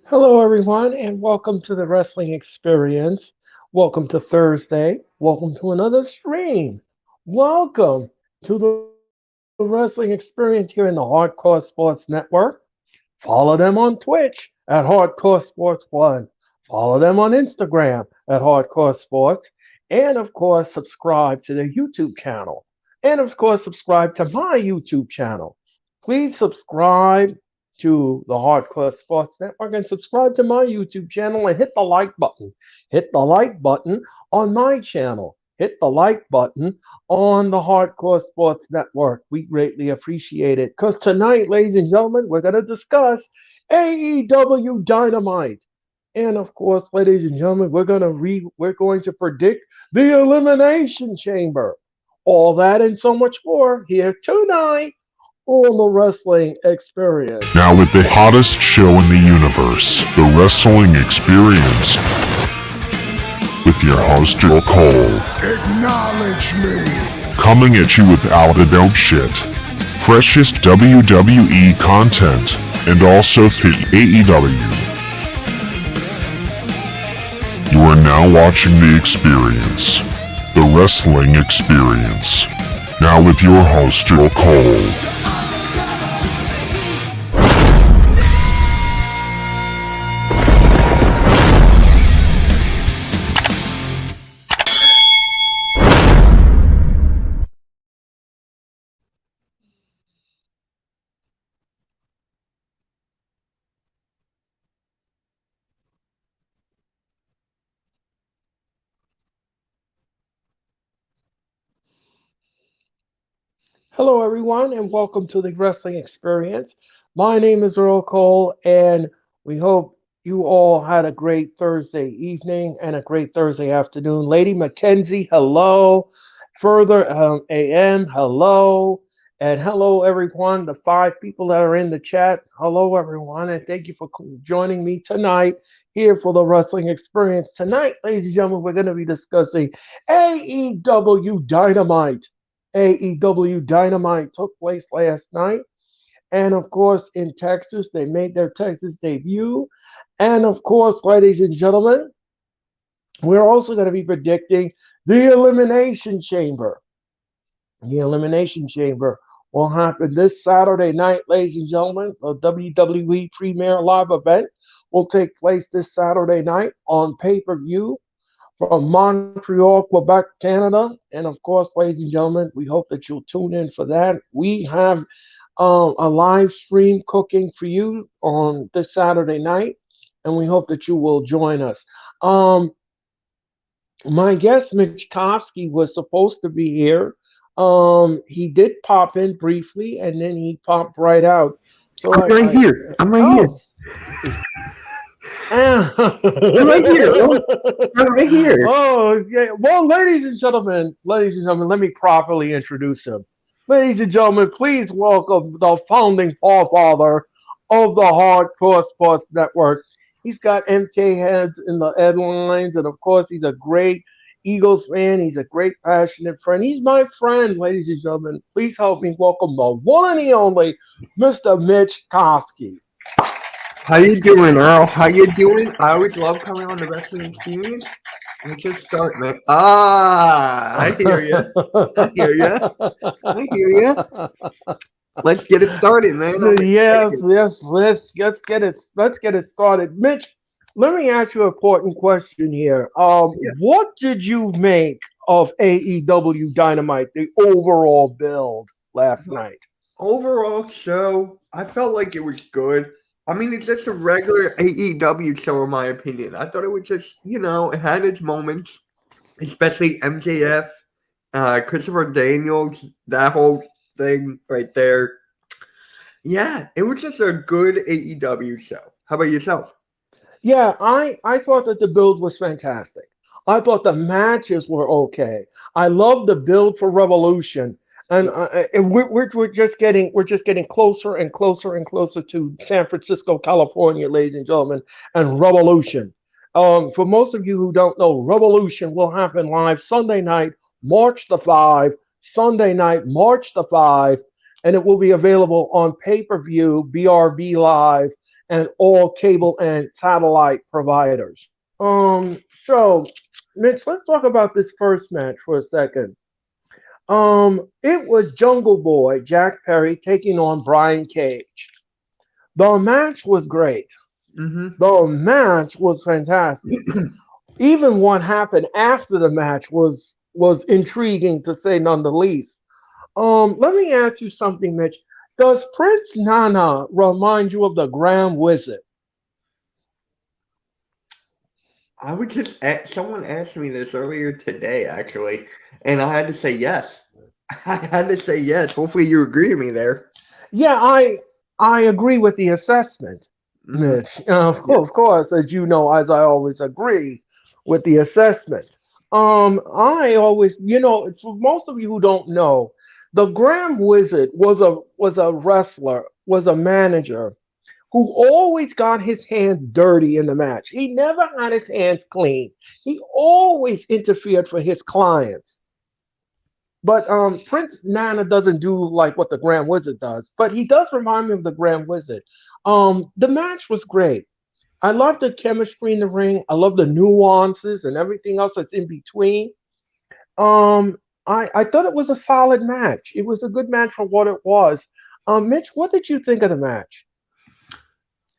Hello, everyone, and welcome to the Wrestling Experience. Welcome to Thursday. Welcome to another stream. Welcome to the Wrestling Experience here in the Hardcore Sports Network. Follow them on Twitch at Hardcore Sports 1. Follow them on Instagram at Hardcore Sports. And of course, subscribe to their YouTube channel. And of course, subscribe to my YouTube channel. Please subscribe to the Hardcore Sports Network and subscribe to my YouTube channel and hit the like button. Hit the like button on my channel. Hit the like button on the Hardcore Sports Network. We greatly appreciate it. Because tonight, ladies and gentlemen, we're going to discuss AEW Dynamite. And of course, ladies and gentlemen, we're going to predict the Elimination Chamber. All that and so much more here tonight on the Wrestling Experience. Now with the hottest show in the universe, the Wrestling Experience, with your host Earl Cole. Acknowledge me. Coming at you with all the dope shit, freshest WWE content, and also the AEW. You are now watching The Experience, the Wrestling Experience. Now with your host Earl Cole. Hello, everyone, and welcome to the Wrestling Experience. My name is Earl Cole, and we hope you all had a great Thursday evening and a great Thursday afternoon. Lady Mackenzie, hello. Further AM, hello. And hello, everyone, the five people that are in the chat. Hello, everyone, and thank you for joining me tonight here for the Wrestling Experience. Tonight, ladies and gentlemen, we're going to be discussing AEW Dynamite. AEW Dynamite took place last night. And of course, in Texas, they made their Texas debut. And of course, ladies and gentlemen, we're also going to be predicting the Elimination Chamber. The Elimination Chamber will happen this Saturday night, ladies and gentlemen. The WWE Premier Live event will take place this Saturday night on pay per view from Montreal, Quebec, Canada. And of course, ladies and gentlemen, we hope that you'll tune in for that. We have a live stream cooking for you on this Saturday night, and we hope that you will join us. My guest, Mitch Kofsky, was supposed to be here. He did pop in briefly, and then he popped right out. So I'm right here. I'm right here. I'm right here. I'm right here. Oh, yeah. Well, ladies and gentlemen, let me properly introduce him. Ladies and gentlemen, please welcome the founding forefather of the Hardcore Sports Network. He's got MK heads in the headlines, and of course, he's a great Eagles fan. He's a great, passionate friend. He's my friend, ladies and gentlemen. Please help me welcome the one and the only Mr. Mitch Kofsky. How you doing, Earl? How you doing? I always love coming on the Wrestling Experience. Let's just start, man. I hear you. I hear you. I hear you. Let's get it started, man. Yes. Let's get it started. Mitch, let me ask you an important question here. What did you make of AEW Dynamite, the overall build last night? Overall show, I felt like it was good. I mean, it's just a regular AEW show, in my opinion. I thought it was just, it had its moments, especially MJF, Christopher Daniels, that whole thing right there. Yeah, it was just a good AEW show. How about yourself? Yeah, I thought that the build was fantastic. I thought the matches were okay. I love the build for Revolution. And we're just getting closer and closer and closer to San Francisco, California, ladies and gentlemen, and Revolution. For most of you who don't know, Revolution will happen live Sunday night, March the 5, Sunday night, March the 5, and it will be available on pay-per-view, BRB Live, and all cable and satellite providers. So Mitch, let's talk about this first match for a second. It was Jungle Boy Jack Perry taking on Brian Cage. The match was great. Mm-hmm. The match was fantastic. Even what happened after the match was intriguing to say none the least. Let me ask you something, Mitch. Does Prince Nana remind you of the Grand Wizard? I would just someone asked me this earlier today, actually, and I had to say yes. I had to say yes. Hopefully, you agree with me there. Yeah, I agree with the assessment, Mm-hmm. Mitch. Of course, as you know, as I always agree with the assessment. I always, for most of you who don't know, the Grand Wizard was a wrestler, was a manager who always got his hands dirty in the match. He never had his hands clean. He always interfered for his clients. But Prince Nana doesn't do like what the Grand Wizard does, but he does remind me of the Grand Wizard. The match was great. I love the chemistry in the ring. I love the nuances and everything else that's in between. I thought it was a solid match. It was a good match for what it was. Mitch, what did you think of the match?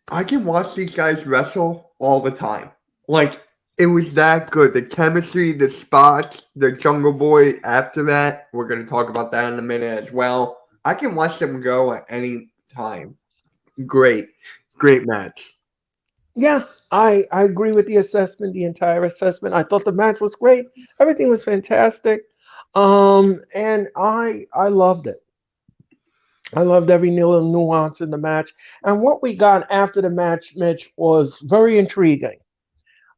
I can watch these guys wrestle all the time. Like, it was that good. The chemistry, the spots, the Jungle Boy after that. We're going to talk about that in a minute as well. I can watch them go at any time. Great. Great match. Yeah, I agree with the assessment, the entire assessment. I thought the match was great. Everything was fantastic. And I loved it. I loved every little nuance in the match. And what we got after the match, Mitch, was very intriguing.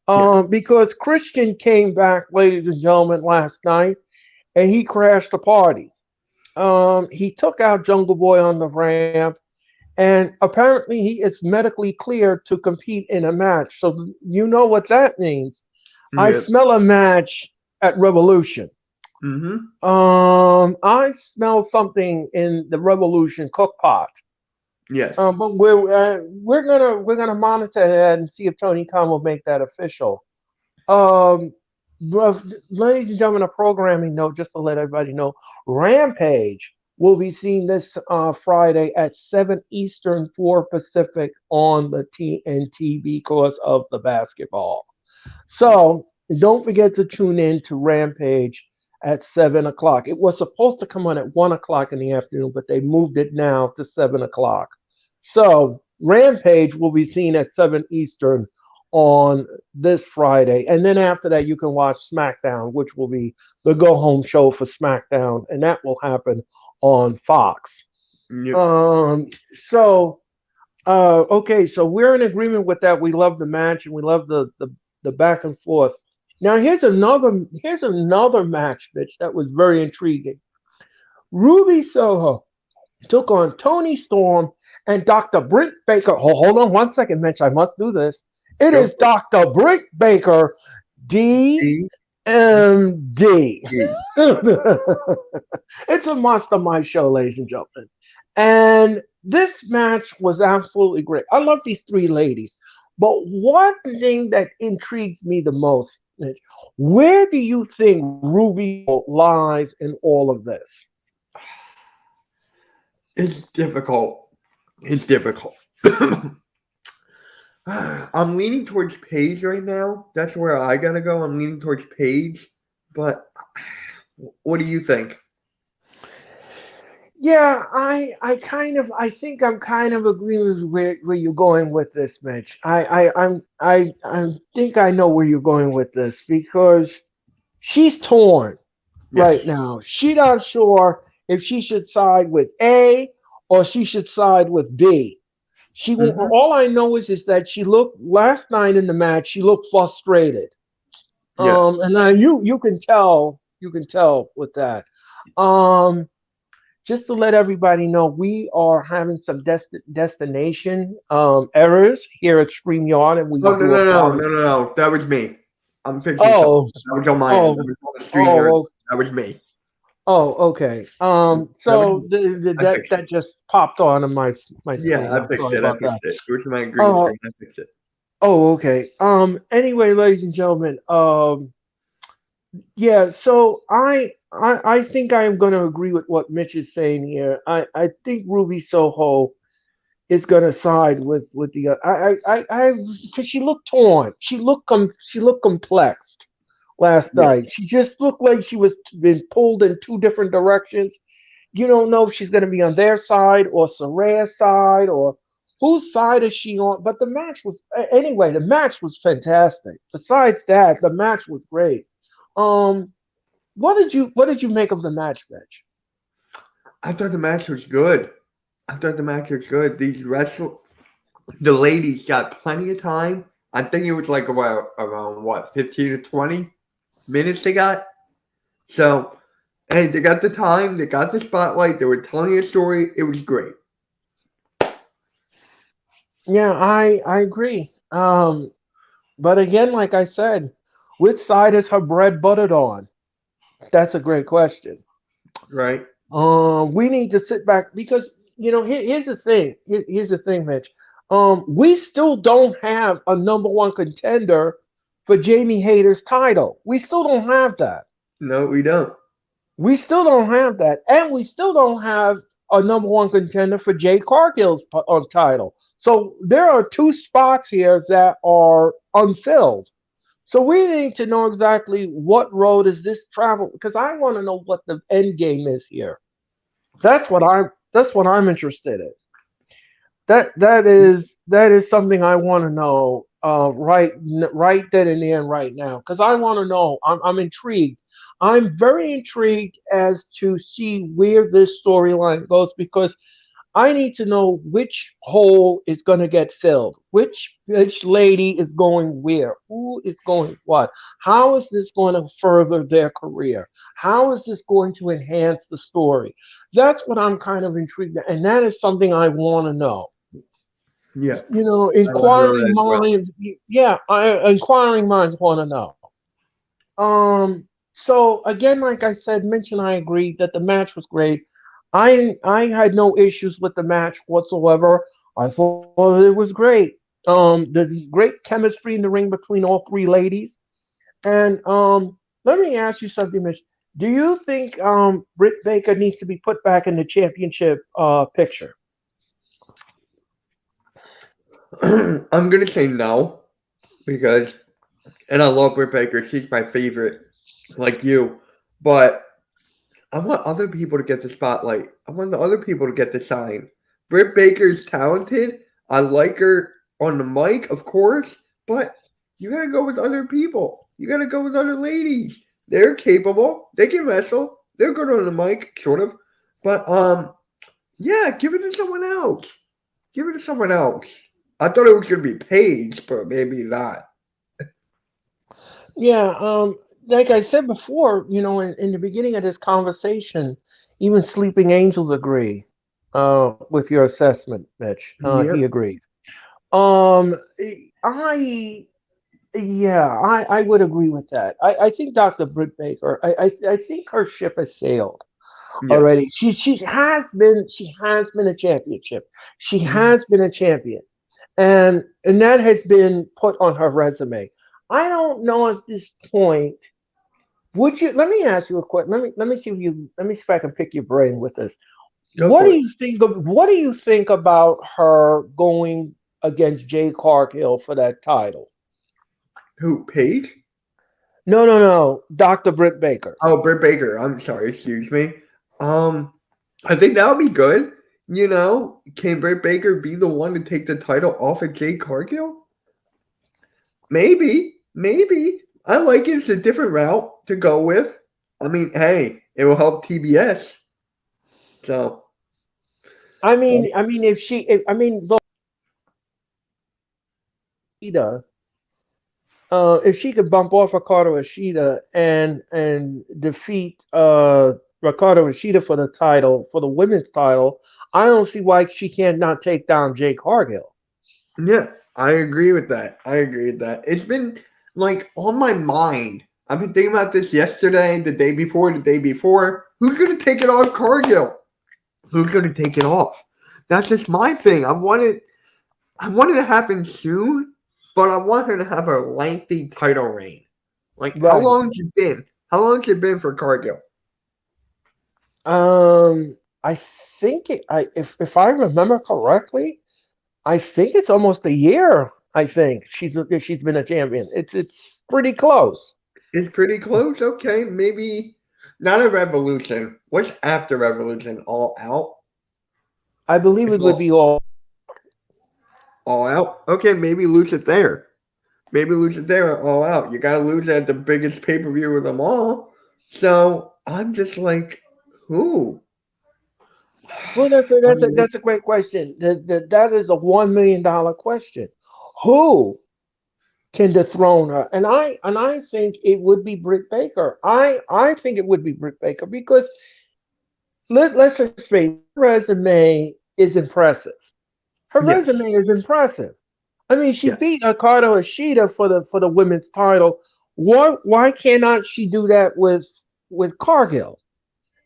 Yeah. Because Christian came back, ladies and gentlemen, last night, and he crashed the party. He took out Jungle Boy on the ramp, and apparently he is medically cleared to compete in a match. So you know what that means. I Yeah. smell a match at Revolution. Mm-hmm. I smell something in the Revolution cook pot. Yes. But we're gonna monitor that and see if Tony Khan will make that official. Um, but, ladies and gentlemen, a programming note just to let everybody know: Rampage will be seen this Friday at 7 Eastern, 4 Pacific on the TNT because of the basketball. So don't forget to tune in to Rampage at 7 o'clock. It was supposed to come on at 1 o'clock in the afternoon, but they moved it now to 7 o'clock. So Rampage will be seen at 7 Eastern on this Friday. And then after that, you can watch SmackDown, which will be the go home show for SmackDown. And that will happen on Fox. Yep. Okay, so we're in agreement with that. We love the match and we love the back and forth. Now here's another match, Mitch, that was very intriguing. Ruby Soho took on Tony Storm and Dr. Britt Baker. Hold on 1 second, Mitch. I must do this. It Go is Dr. Britt Baker, DMD. E. It's a must on my show, ladies and gentlemen. And this match was absolutely great. I love these three ladies. But one thing that intrigues me the most, Mitch, where do you think Ruby lies in all of this? It's difficult. It's difficult. I'm leaning towards Paige right now. That's where I gotta go. I'm leaning towards Paige. But what do you think? Yeah, I think I'm kind of agreeing with where you're going with this, Mitch. I think I know where you're going with this because she's torn right Yes. now. She's not sure if she should side with A or she should side with B. Mm-hmm. All I know is that she looked last night in the match. She looked frustrated. Yes. And now you can tell with that. Um, just to let everybody know, we are having some destination errors here at StreamYard, and we Oh, no, do no, no, apologize. no, no, no. That was me. I'm fixing something. Oh, That was on my end. oh, That was on the stream yard. oh, That was me. Oh, okay. That was So I fixed it. that just popped on my Yeah, screen. I I'm fixed sorry it. I about that. fixed it. It was my green Uh, screen. I fixed it. oh, okay. Anyway, ladies and gentlemen, yeah. So I think I am going to agree with what Mitch is saying here. I think Ruby Soho is going to side with the because she looked torn. She looked complexed last Yeah. night. She just looked like she was been pulled in two different directions. You don't know if she's going to be on their side or Soraya's side or whose side is she on. But the match was anyway. The match was fantastic. Besides that, the match was great. Um, what did you make of the match, Mitch? I thought the match was good. I thought the match was good. The ladies got plenty of time. I think it was like around what 15 to 20 minutes they got. So, hey, they got the time. They got the spotlight. They were telling a story. It was great. Yeah, I agree. But again, like I said, which side is her bread buttered on? That's a great question. Right? We need to sit back because here's the thing. Here's the thing, Mitch. We still don't have a number one contender for Jamie Hayter's title. We still don't have that. No, we don't. We still don't have that, and we still don't have a number one contender for Jay Cargill's title. So there are two spots here that are unfilled. So we need to know exactly what road is this travel because I want to know what the end game is here. That's what I'm interested in. That is something I want to know right then and there and right now because I want to know. I'm intrigued. I'm very intrigued as to see where this storyline goes because I need to know which hole is going to get filled, which lady is going where, who is going what, how is this going to further their career, how is this going to enhance the story. That's what I'm kind of intrigued, and that is something I want to know. Yeah, I want to know that Inquiring as well. minds, yeah, inquiring minds want to know. So again, like I said, Mitch and I agreed that the match was great. I had no issues with the match whatsoever. I thought it was great. There's great chemistry in the ring between all three ladies. And let me ask you something, Mitch. Do you think Britt Baker needs to be put back in the championship picture? I'm gonna say no because, and I love Britt Baker. She's my favorite, like you. But I want other people to get the spotlight. I want the other people to get the shine. Britt Baker's talented. I like her on the mic, of course, but you gotta go with other people. You gotta go with other ladies. They're capable. They can wrestle. They're good on the mic, sort of. But yeah, give it to someone else. Give it to someone else. I thought it was gonna be Paige, but maybe not. Yeah, like I said before, in the beginning of this conversation, even sleeping angels agree with your assessment, Mitch. He Yep. agrees. Um, I yeah, I would agree with that. I think Dr. Britt Baker, I think her ship has sailed Yes. already. She has been a championship. She Mhm. has been a champion, and that has been put on her resume. I don't know at this point. Would you? Let me ask you a question. Let me see if I can pick your brain with this. Go What do for it. you think of? What do you think about her going against Jay Cargill for that title? Who? Paige? No, no, no. Dr. Britt Baker. Oh, Britt Baker. I'm sorry. Excuse me. Um, I think that would be good. Can Britt Baker be the one to take the title off of Jade Cargill? Maybe. Maybe. I like it. It's a different route to go with. I mean, hey, it will help TBS. So, If I mean, Lolita, if she could bump off Ricardo Ishida and defeat Ricardo Ishida for the title for the women's title, I don't see why she can't not take down Jay Cargill. yeah, I agree with that. I agree with that. It's been like on my mind I've been thinking about this yesterday, the day before, the day before. Who's going to take it off Cargill? Who's going to take it off? That's just my thing. I want it to happen soon, but I want her to have a lengthy title reign. Like, how Right. long's it been? How long's it been for Cargill? I think if I remember correctly, I think it's almost a year. I think she's been a champion. It's pretty close. It's pretty close. Okay, maybe not a Revolution. What's after Revolution? All Out? I believe It's it would be all. all Out? Okay, maybe lose it there. Maybe lose it there at All Out. You got to lose at the biggest pay-per-view of them all. So I'm just like, who? Well, that's a great question. That is a $1 million question. Who can dethrone her? And I think it would be Britt Baker. I think it would be Britt Baker because let's just face it, her resume is impressive. Her Yes. resume is impressive. I mean, she Yes. beat Hikaru Ishida for the women's title. Why cannot she do that with Cargill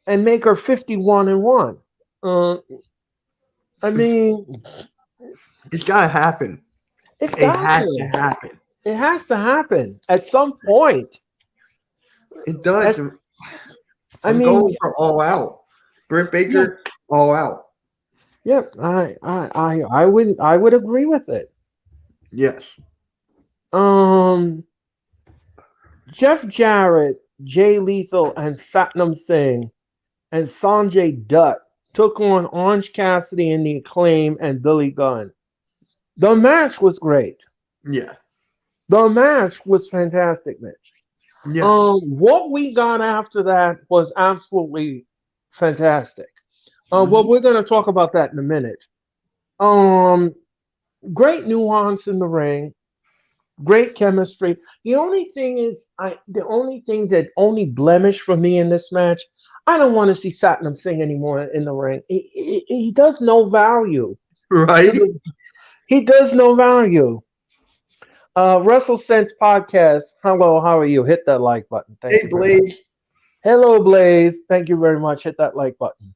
and make her 51-1? Uh, I mean, It's got to happen. it's It got has to to. happen. It has to happen at some point. It does. I I'm mean, going for All Out. Britt yeah, Baker, All Out. yeah. I would agree with it. Yes. Um, Jeff Jarrett, Jay Lethal, and Satnam Singh and Sanjay Dutt took on Orange Cassidy and the Acclaim and Billy Gunn. The match was great. Yeah. The match was fantastic, Mitch. Yes. What we got after that was absolutely fantastic. Well, Mhm. we're going to talk about that in a minute. Um, Great nuance in the ring, great chemistry. The only thing that only blemish for me in this match, I don't want to see Satnam Singh anymore in the ring. He does no value. Right? He does no value. Russell Sense Podcast. Hello, how are you? Hit that like button. Thank Hey, you very much. Blaze. Hello, Blaze. Thank you very much. Hit that like button.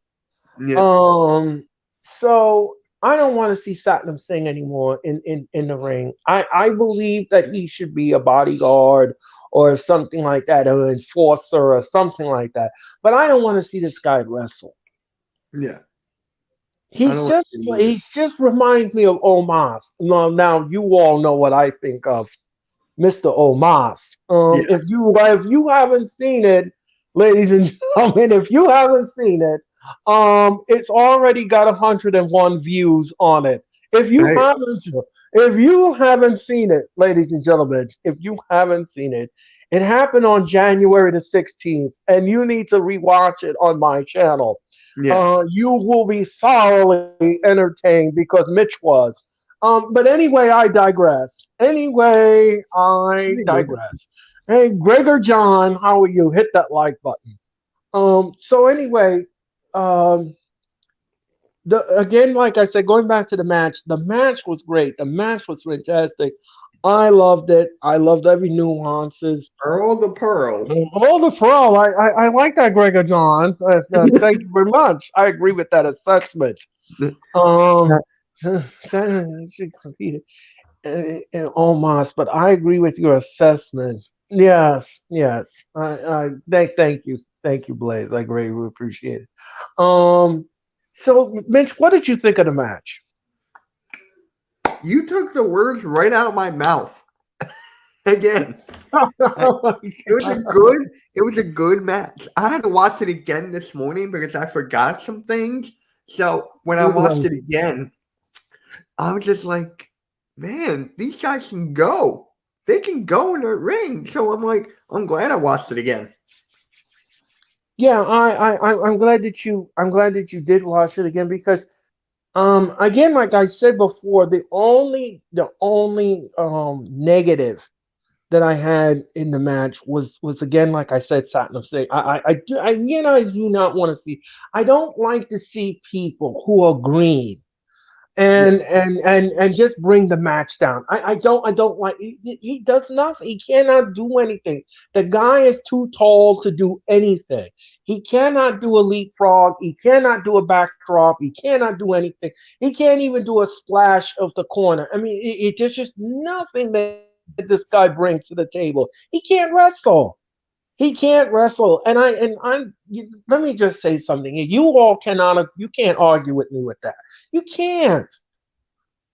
Yeah. So I don't want to see Satnam Singh anymore in the ring. I believe that he should be a bodyguard or something like that, or an enforcer or something like that. But I don't want to see this guy wrestle. Yeah. I He's don't just want to either. he's just reminds me of Omos. Now you all know what I think of Mr. Omos. Yeah. If you haven't seen it, ladies and gentlemen, if you haven't seen it, it's already got 101 views on it. Hey, If you haven't seen it, ladies and gentlemen, if you haven't seen it, it happened on January the 16th, and you need to rewatch it on my channel. yeah. You will be thoroughly entertained because Mitch was. But anyway, I digress. Anyway, I Anyway, digress. Hey, Gregor John, how are you? Hit that like button. So anyway, um, again, like I said, going back to the match was great. The match was fantastic. I loved it. I loved every nuances. Earl the Pearl. All the pro, I like that, Gregor John. Thank you very much. I agree with that assessment. Um, she competed almost, but I agree with your assessment. Yes, yes. Thank you, Blaze. I greatly appreciate it. So Mitch, what did you think of the match? You took the words right out of my mouth. Again. It was a good match. I had to watch it again this morning because I forgot some things. So when I watched it again, I was just like, man, these guys can go. They can go in the ring. So I'm like, I'm glad I watched it again. Yeah, I'm glad that you did watch it again because again, like I said before, the only negative that I had in the match was again, like I said, Satnam Singh. I do not want to see. I don't like to see people who are green Yeah. and just bring the match down. I don't like he does nothing. He cannot do anything. The guy is too tall to do anything. He cannot do a leapfrog. He cannot do a backdrop. He cannot do anything. He can't even do a splash of the corner. I mean, there's just nothing that this guy brings to the table. He can't wrestle. He can't wrestle, let me just say something. You all you can't argue with me with that. You can't.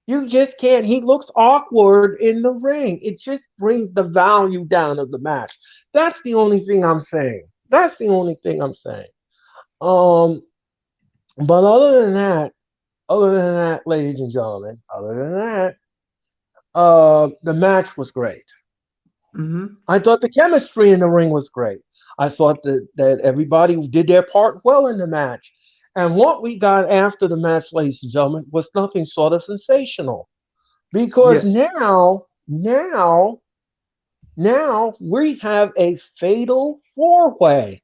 You just can't. He looks awkward in the ring. It just brings the value down of the match. That's the only thing I'm saying. That's the only thing I'm saying. Um, but other than that, ladies and gentlemen, other than that, the match was great. Mm-hmm. I thought the chemistry in the ring was great. I thought that everybody did their part well in the match. And what we got after the match, ladies and gentlemen, was nothing sort of sensational. Because Yeah. now we have a fatal four-way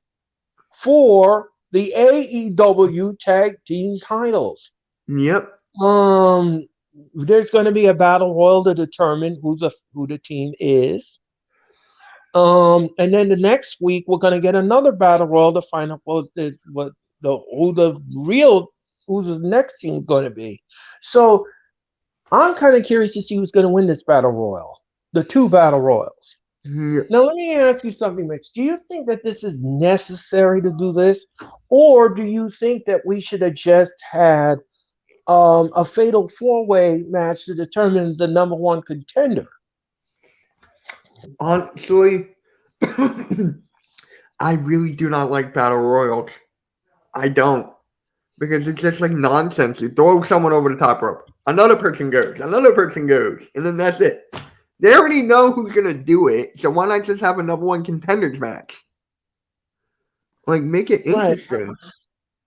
for the AEW tag team titles. Yep. Um, there's going to be a battle royal to determine who the team is. And then the next week we're gonna get another battle royal to find out who's the next team gonna be. So I'm kind of curious to see who's gonna win this battle royal, the two battle royals. Yep. Now let me ask you something, Mitch. Do you think that this is necessary to do this, or do you think that we should have just had a fatal four-way match to determine the number one contender? Honestly, I really do not like battle royals. I don't. Because it's just like nonsense. You throw someone over the top rope, another person goes, and then that's it. They already know who's gonna do it, so why not just have a number one contenders match? Like, make it Right. interesting.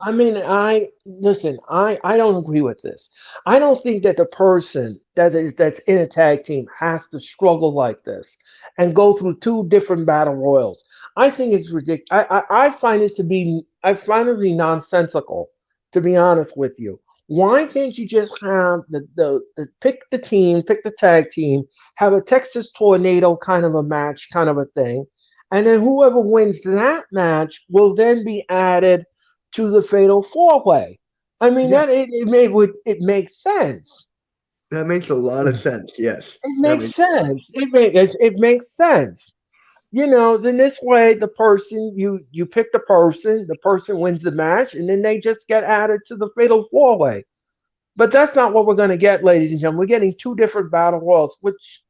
I mean, I don't agree with this. I don't think that the person that's in a tag team has to struggle like this and go through two different battle royals. I think it's ridiculous. I find it to be nonsensical, to be honest with you. Why can't you just have the pick the tag team, have a Texas tornado kind of a match, kind of a thing, and then whoever wins that match will then be added to the fatal four way. I mean Yeah, that it makes sense. that makes a lot of sense. Yes, It that makes makes. sense. It makes sense. Then this way the person you pick the person wins the match, and then they just get added to the fatal four way. But that's not what we're going to get, ladies and gentlemen. We're getting two different battle royals, which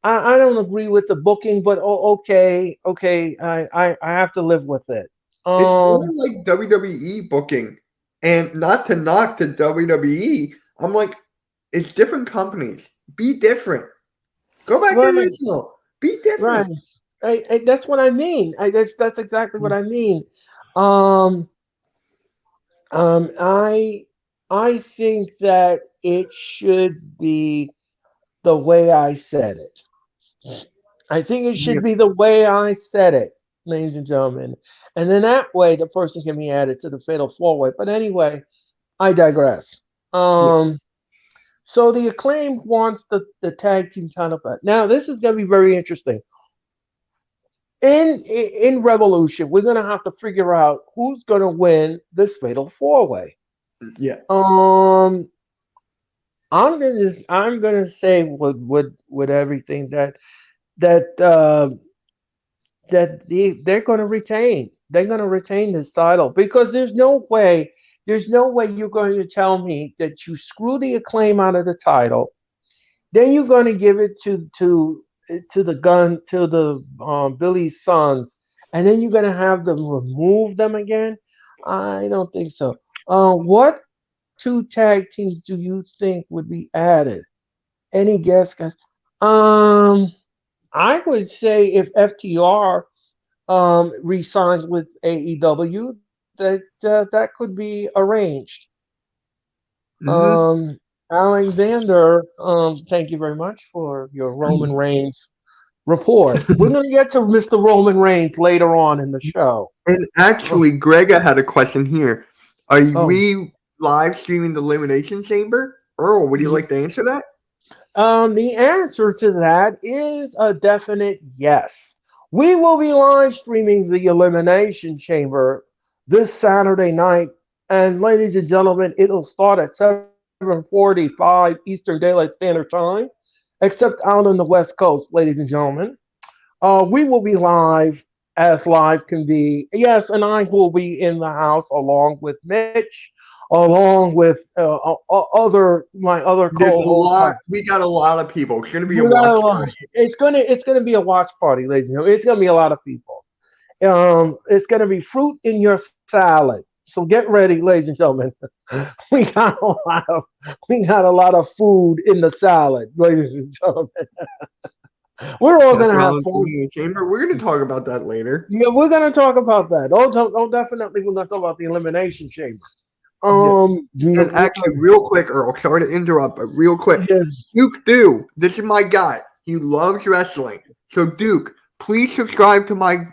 I don't agree with the booking, but okay, I have to live with it. It's more Um, like WWE booking, and not to knock the WWE. I'm like, it's different companies. Be different. Go back to right, original. Be right. different. That's what I mean. That's exactly what I mean. Um, um, I I think that it should be the way I said it. I think it Yeah, should be the way I said it, ladies and gentlemen. And then that way the person can be added to the fatal four way. But anyway, I digress. yeah, Um, so the acclaim wants the tag team title back. Now this is gonna be very interesting. In Revolution, we're gonna have to figure out who's gonna win this fatal four way. yeah, Um, I'm gonna say with everything that they're gonna retain. They're gonna retain this title because there's no way you're going to tell me that you screw the acclaim out of the title, then you're going to give it to the Billy's sons, and then you're going to have them remove them again. I don't think so. What two tag teams do you think would be added? Any guess, guys? Um, I would say if FTR resigns with AEW, that could be arranged. mm-hmm. Um, Alexander, thank you very much for your Roman Reigns report. We're going to get to Mr. Roman Reigns later on in the show. And Oh, actually, Greg, I had a question here. Are oh, we live streaming the Elimination Chamber? Earl, would you like to answer that? The answer to that is a definite yes. We will be live streaming the Elimination Chamber this Saturday night. And ladies and gentlemen, it'll start at 7:45 Eastern Daylight Standard Time, except out on the West Coast, ladies and gentlemen. We will be live can be. Yes, and I will be in the house along with Mitch, along with my other There's a co-hosts. lot. We got a lot of people. It's gonna be a We got a watch lot. party. It's gonna be a watch party, ladies and gentlemen. It's gonna be a lot of people. It's gonna be fruit in your salad. So get ready, ladies and gentlemen. We got a lot of food in the salad, ladies and gentlemen. We're all Seth gonna have Rollins fun. in the chamber. We're gonna talk about that later. Yeah, we're gonna talk about that. Oh, definitely, we're gonna talk about the Elimination Chamber. Yeah. And Yeah, actually, real quick, Earl. Sorry to interrupt, but real quick, Duke Do. This is my guy. He loves wrestling. So Duke, please subscribe to my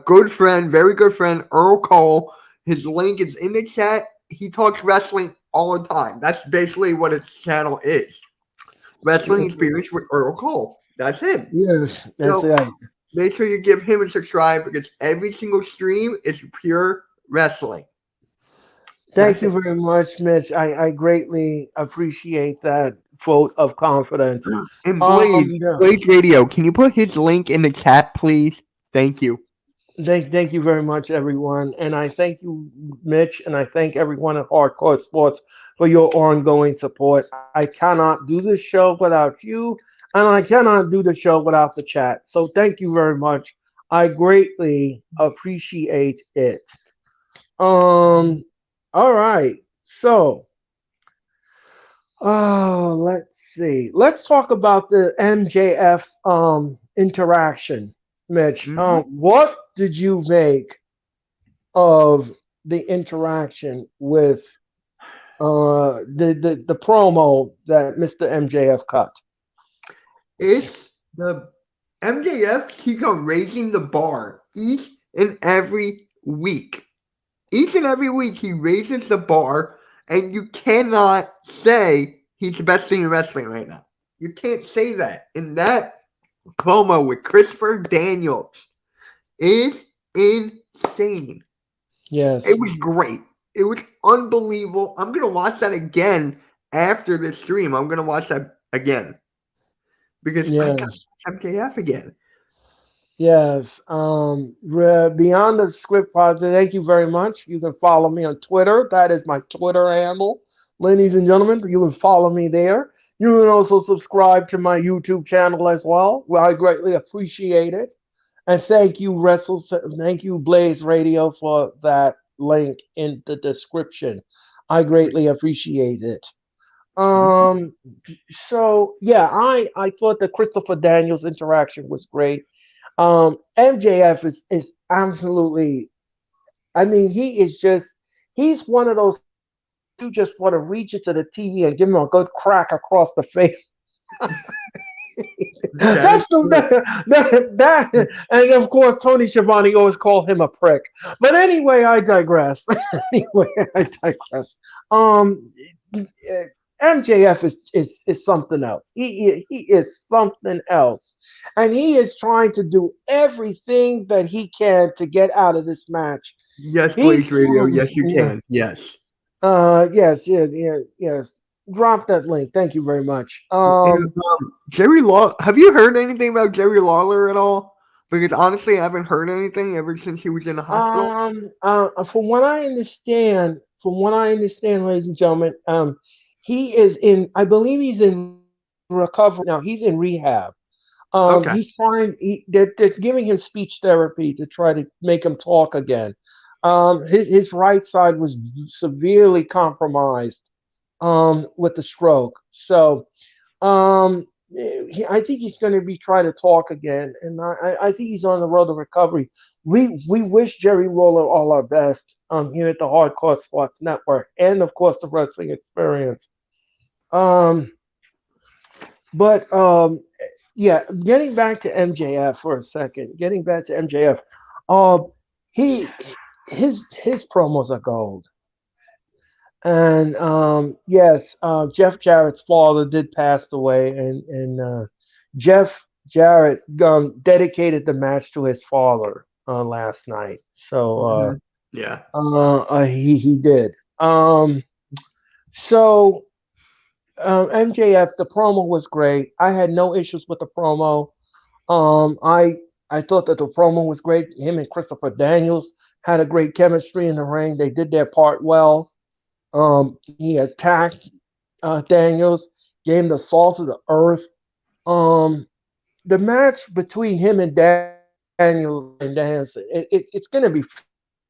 good friend, very good friend, Earl Cole. His link is in the chat. He talks wrestling all the time. That's basically what his channel is. Wrestling Experience with Earl Cole. That's him. yes, that's So, right. make sure you give him a subscribe because every single stream is pure wrestling. Thank you very much, Mitch. I greatly appreciate that vote of confidence. And Blaze, Yeah. Blaze Radio, can you put his link in the chat, please? Thank you. Thank you very much, everyone. And I thank you, Mitch, and I thank everyone at Hardcore Sports for your ongoing support. I cannot do this show without you, and I cannot do the show without the chat. So thank you very much. I greatly appreciate it. All right. So, let's see. Let's talk about the MJF interaction, Mitch. What did you make of the interaction with the promo that Mr. MJF cut? It's the MJF keeps on raising the bar each and every week. Each and every week he raises the bar, and you cannot say he's the best thing in wrestling right now. You can't say that. And that promo with Christopher Daniels is insane. Yes. It was great. It was unbelievable. I'm going to watch that again after this stream. I'm going to watch that again. Because I got MJF again. Yes. Beyond the Script Pod, thank you very much. You can follow me on Twitter. That is my Twitter handle. Ladies and gentlemen, you can follow me there. You can also subscribe to my YouTube channel as well. Well, I greatly appreciate it. And thank you, Blaze Radio, for that link in the description. I greatly appreciate it. So yeah, I thought the Christopher Daniels interaction was great. MJF is absolutely, I mean, he's one of those, you just want to reach into the TV and give him a good crack across the face. And of course Tony Schiavone always called him a prick. But anyway, I digress. MJF is something else. He is something else, and he is trying to do everything that he can to get out of this match. Yes, Blaze Radio. Yes, you can. Yes. Yes. Drop that link. Thank you very much. Jerry Lawler. Have you heard anything about Jerry Lawler at all? Because honestly, I haven't heard anything ever since he was in the hospital. From what I understand, ladies and gentlemen, he is in. I believe he's in recovery now. He's in rehab. Okay. He's trying. They're giving him speech therapy to try to make him talk again. His right side was severely compromised with the stroke. So I think he's going to be trying to talk again, and I think he's on the road to recovery. We wish Jerry Lawler all our best here at the Hardcore Sports Network, and of course the Wrestling Experience. Yeah, getting back to MJF for a second. Getting back to MJF, his promos are gold. And yes, Jeff Jarrett's father did pass away, and Jeff Jarrett dedicated the match to his father last night. So Mhm. Yeah. he did. So MJF, the promo was great. I had no issues with the promo. I thought that the promo was great. Him and Christopher Daniels had a great chemistry in the ring. They did their part well. He attacked Daniels, gave him the salt of the earth. Um, the match between him and Daniels, it's going to be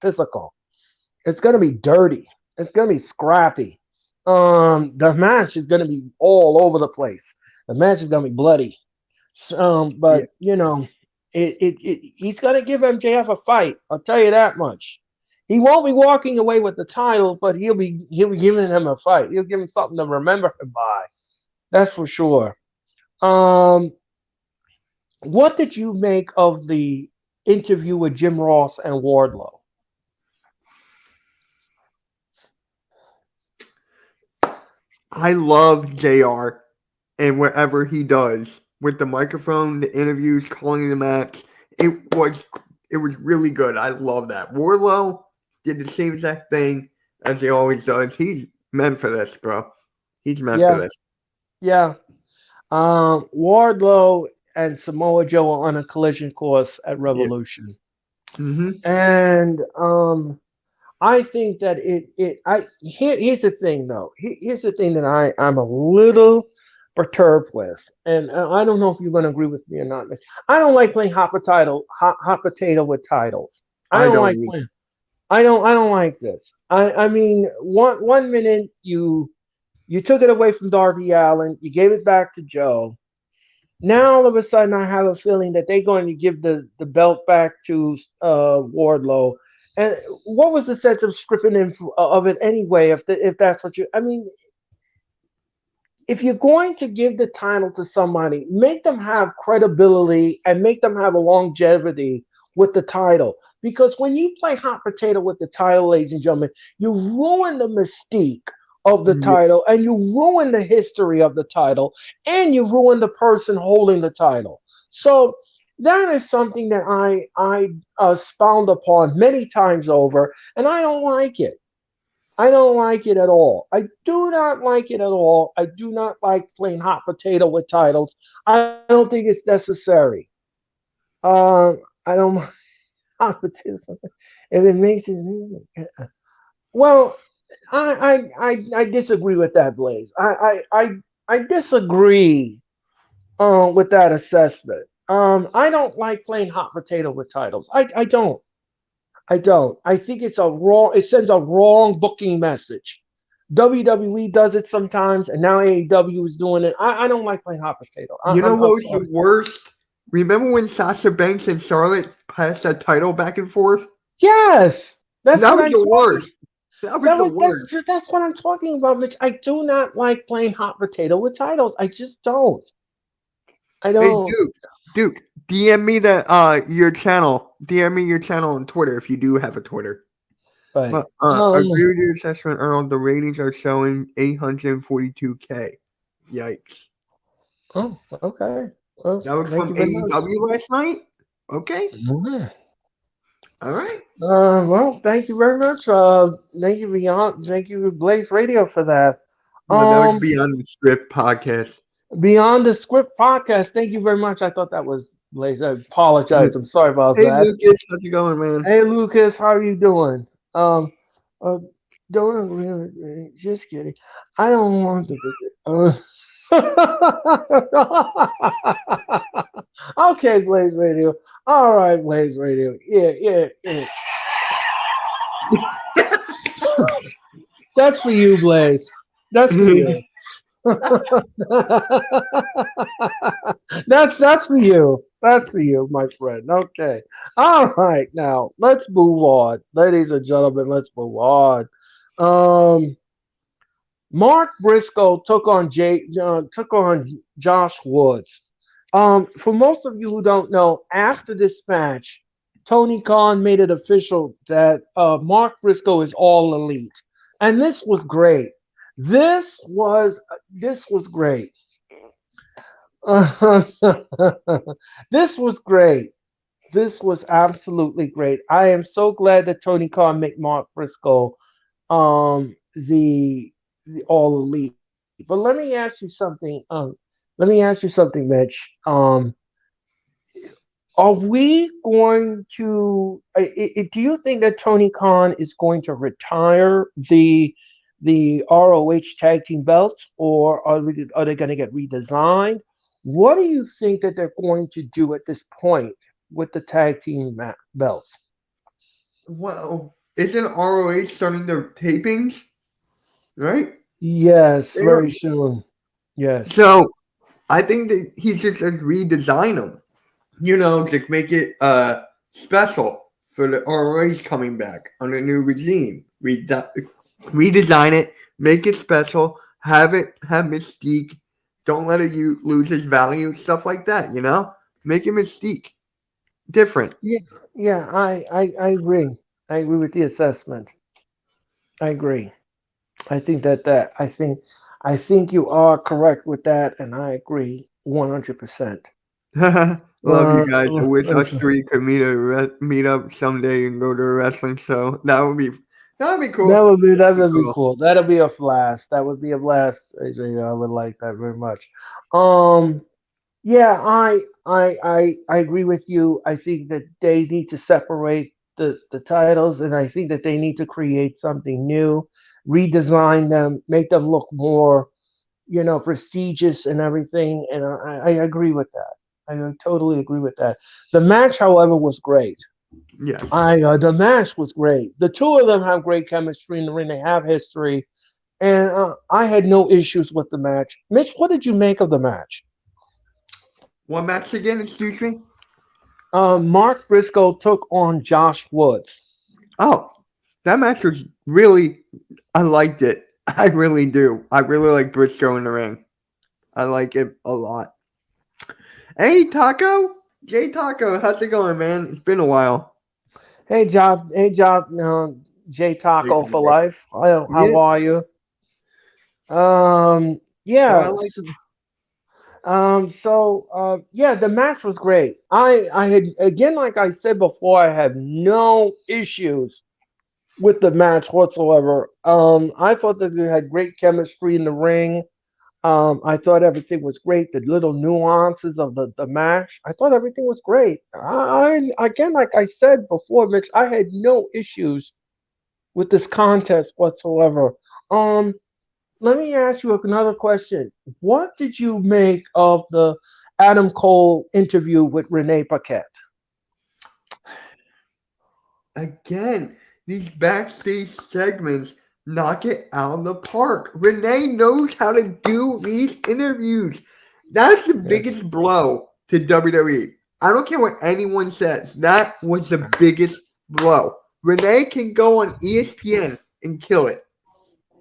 physical. It's going to be dirty. It's going to be scrappy. The match is going to be all over the place. The match is going to be bloody. Yeah. But he's going to give MJF a fight. I'll tell you that much. He won't be walking away with the title, but he'll be giving him a fight. He'll give him something to remember him by. That's for sure. Um, what did you make of the interview with Jim Ross and Wardlow? I love JR and whatever he does with the microphone, the interviews, calling the match. It was it was really good. I love that. Warlow did the same exact thing as he always does. He's meant for this, bro. He's meant for Yeah, this. yeah. Wardlow and Samoa Joe are on a collision course at Yeah. Revolution, Mm-hmm. and I think that here's the thing though. Here's the thing that I'm a little perturbed with, and I don't know if you're going to agree with me or not. I don't like playing hot potato with titles. I I don't don't like need. playing. I don't like this. I mean, one minute you took it away from Darby Allen, you gave it back to Joe. Now all of a sudden, I have a feeling that they're going to give the belt back to Wardlow. And what was the sense of stripping him of it anyway? If that's what you, I mean, if you're going to give the title to somebody, make them have credibility and make them have a longevity with the title. Because when you play hot potato with the title, ladies and gentlemen, you ruin the mystique of the Yeah. title and you ruin the history of the title and you ruin the person holding the title. So that is something that I expound upon many times over, and I don't like it. I don't like it at all. I do not like it at all. I do not like playing hot potato with titles. I don't think it's necessary. I don't hot potato. If it makes it, well, I disagree with that, Blaze. I disagree with that assessment. I don't like playing hot potato with titles. I don't. I don't. I think it's a wrong. It sends a wrong booking message. WWE does it sometimes, and now AEW is doing it. I don't like playing hot potato. You know I'm what was sorry. the worst? Remember when Sasha Banks and Charlotte passed that title back and forth? Yes, that's That what was I'm the talking. worst. That was the worst. That's what I'm talking about, Mitch. I do not like playing hot potato with titles. I just don't. I Hey don't. Duke, DM me the your channel. DM me your channel on Twitter if you do have a Twitter. Right. But agree with your assessment, Earl. The ratings are showing 842K. Yikes. Oh, okay. Well, That was thank from you very much. AEW last night? Okay. Mhm. All right. Well, thank you very much. Thank you, Blaze Radio, for that. No, that was Um, Beyond the Script podcast. Beyond the Script podcast. Thank you very much. I thought that was Blaze. I Yeah. apologize. I'm sorry about Hey that. Lucas, how's it going, man? Hey, Lucas, how are you doing? Uh, don't agree with me. Just kidding. I don't want to. Okay, Blaze Radio. All right, Blaze Radio. Yeah, yeah, yeah. That's for you, Blaze. That's for you. That's for you. That's for you, my friend. Okay. All right. Now let's move on, ladies and gentlemen. Let's move on. Um, Mark Briscoe took on Josh Woods. For most of you who don't know, after this match, Tony Khan made it official that Mark Briscoe is all elite. and this was great. This was great. This was great. This was absolutely great. I am so glad that Tony Khan made Mark Briscoe the all elite. But let me ask you something. Let me ask you something, Mitch. Are we going to? Do you think that Tony Khan is going to retire the ROH tag team belts, or are they going to get redesigned? What do you think that they're going to do at this point with the tag team belts? Well, isn't ROH starting their tapings? Right? Yes, They very don't, soon. Yes. so I think that he should just redesign them. Just make it special for the ROH coming back on a new regime. Redesign it, make it special, have mystique. Don't let it lose its value, stuff like that. Make it mystique, different. Yeah, yeah, I agree. I agree with the assessment. I agree. I think I think you are correct with that, and I agree 100%. Love you guys. I wish us Listen, three could meet up someday and go to a wrestling show. That would be that cool. would be That'd that be would be cool. cool. That'll be a blast. That would be a blast. I would like that very much. Um, yeah, I agree with you. I think that they need to separate the titles, and I think that they need to create something new, redesign them, make them look more, prestigious and everything. And I agree with that. I totally agree with that. The match, however, was great. Yes. The match was great. The two of them have great chemistry in the ring. They have history, and I had no issues with the match. Mitch, what did you make of the match? What match again? Excuse me. Mark Briscoe took on Josh Woods. Oh, that match was really. I liked it. I really do. I really like Briscoe in the ring. I like it a lot. Hey, Taco. Jay Taco, how's it going, man? It's been a while. Hey, Jay Jay Taco for Taco. life. How Yeah. are you? So I Yeah. like. Yeah, the match was great. I had, again, like I said before, I had no issues with the match whatsoever. I thought that they had great chemistry in the ring. I thought everything was great. The little nuances of the match, I thought everything was great. Again, like I said before, Mitch, I had no issues with this contest whatsoever. Um, Let me ask you another question. What did you make of the Adam Cole interview with Renee Paquette? Again, these backstage segments knock it out of the park. Renee knows how to do these interviews. That's the Yes. biggest blow to WWE. I don't care what anyone says. That was the biggest blow. Renee can go on ESPN and kill it.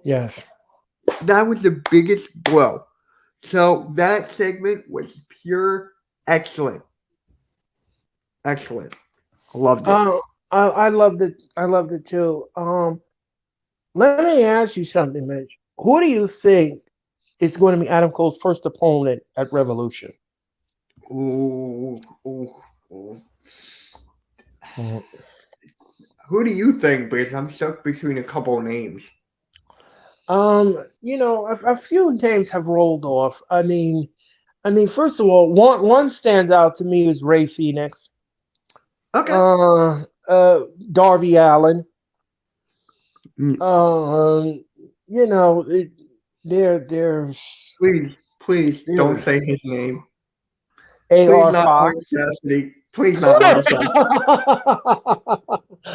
Yes. That was the biggest blow. So that segment was pure excellent. Excellent. Loved it. Uh, I loved it. I loved it too. Let me ask you something, Mitch. Who do you think is going to be Adam Cole's first opponent at Revolution? Ooh, ooh, ooh. Mhm. Who do you think? Because I'm stuck between a couple of names. A few names have rolled off. I mean, first of all, one stands out to me is Ray Phoenix, Okay. uh, Darby Allen. Mm, Um, you know, it, there's please don't there's say his name. Please AR not Orange Fox. Cassidy. Please not Orange Cassidy.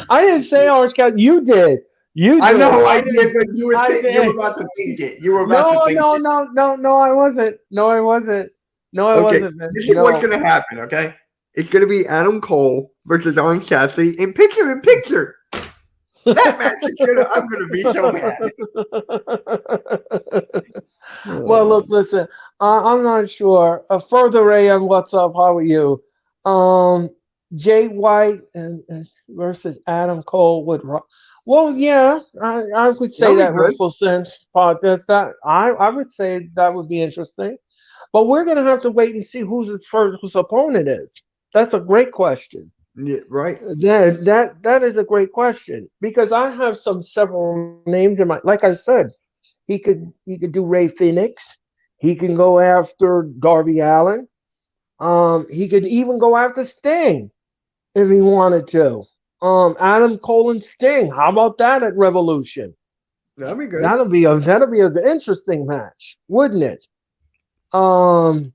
I didn't say Orange County. You did. You I did. know I I did, didn't. but I you were did. about to think it. You were about to No, think no, it. no, no, no. I wasn't. No, I wasn't. No, I Okay, wasn't, man. this is what's No. gonna happen. Okay, it's gonna be Adam Cole versus Orange Cassidy in picture in picture. That match is gonna. I'm gonna be so mad. Well, Oh. look, listen. I'm not sure. Further, AM, what's up? How are you? Um, Jay White and versus Adam Cole would. Well, yeah, I would say That'll be that good. WrestleSense podcast. That I would say that would be interesting. But we're gonna have to wait and see whose opponent is. That's a great question. Yeah, right. That is a great question because I have several names in my. Like I said, he could do Ray Phoenix. He can go after Darby Allen. He could even go after Sting if he wanted to. Adam Cole and Sting. How about that at Revolution? That'll be good. That'll be an interesting match, wouldn't it? Um,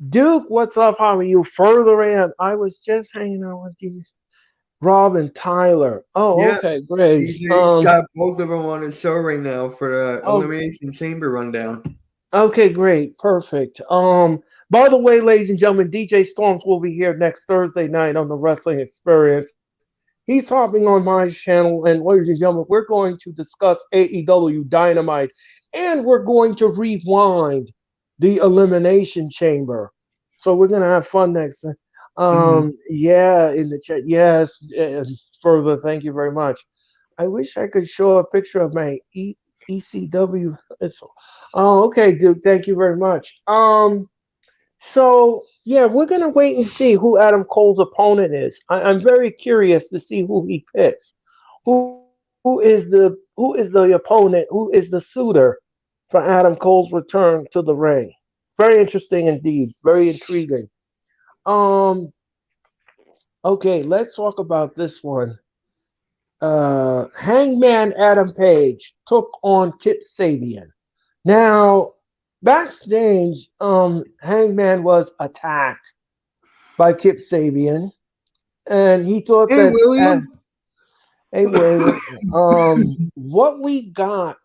Duke, what's up? How are you? Further in, I was just hanging out with these Rob and Tyler. Oh, Yeah, okay, great. he's got both of them on his show right now for the Oh, Elimination Chamber rundown. okay, great, perfect. By the way, ladies and gentlemen, DJ Storms will be here next Thursday night on the Wrestling Experience. He's hopping on my channel, and ladies and gentlemen, we're going to discuss AEW Dynamite, and we're going to rewind the Elimination Chamber. So we're gonna have fun next. Hmm. Yeah, in the chat. Yes, further. Thank you very much. I wish I could show a picture of my ECW. Oh, okay, Duke. Thank you very much. So yeah, we're gonna wait and see who Adam Cole's opponent is. I'm very curious to see who he picks. Who is the opponent? Who is the suitor for Adam Cole's return to the ring? Very interesting indeed. Very intriguing. Um. Okay, let's talk about this one. Hangman Adam Page took on Kip Sabian. Now, backstage, Hangman was attacked by Kip Sabian, and he thought Hey, that, William. hey William, what we got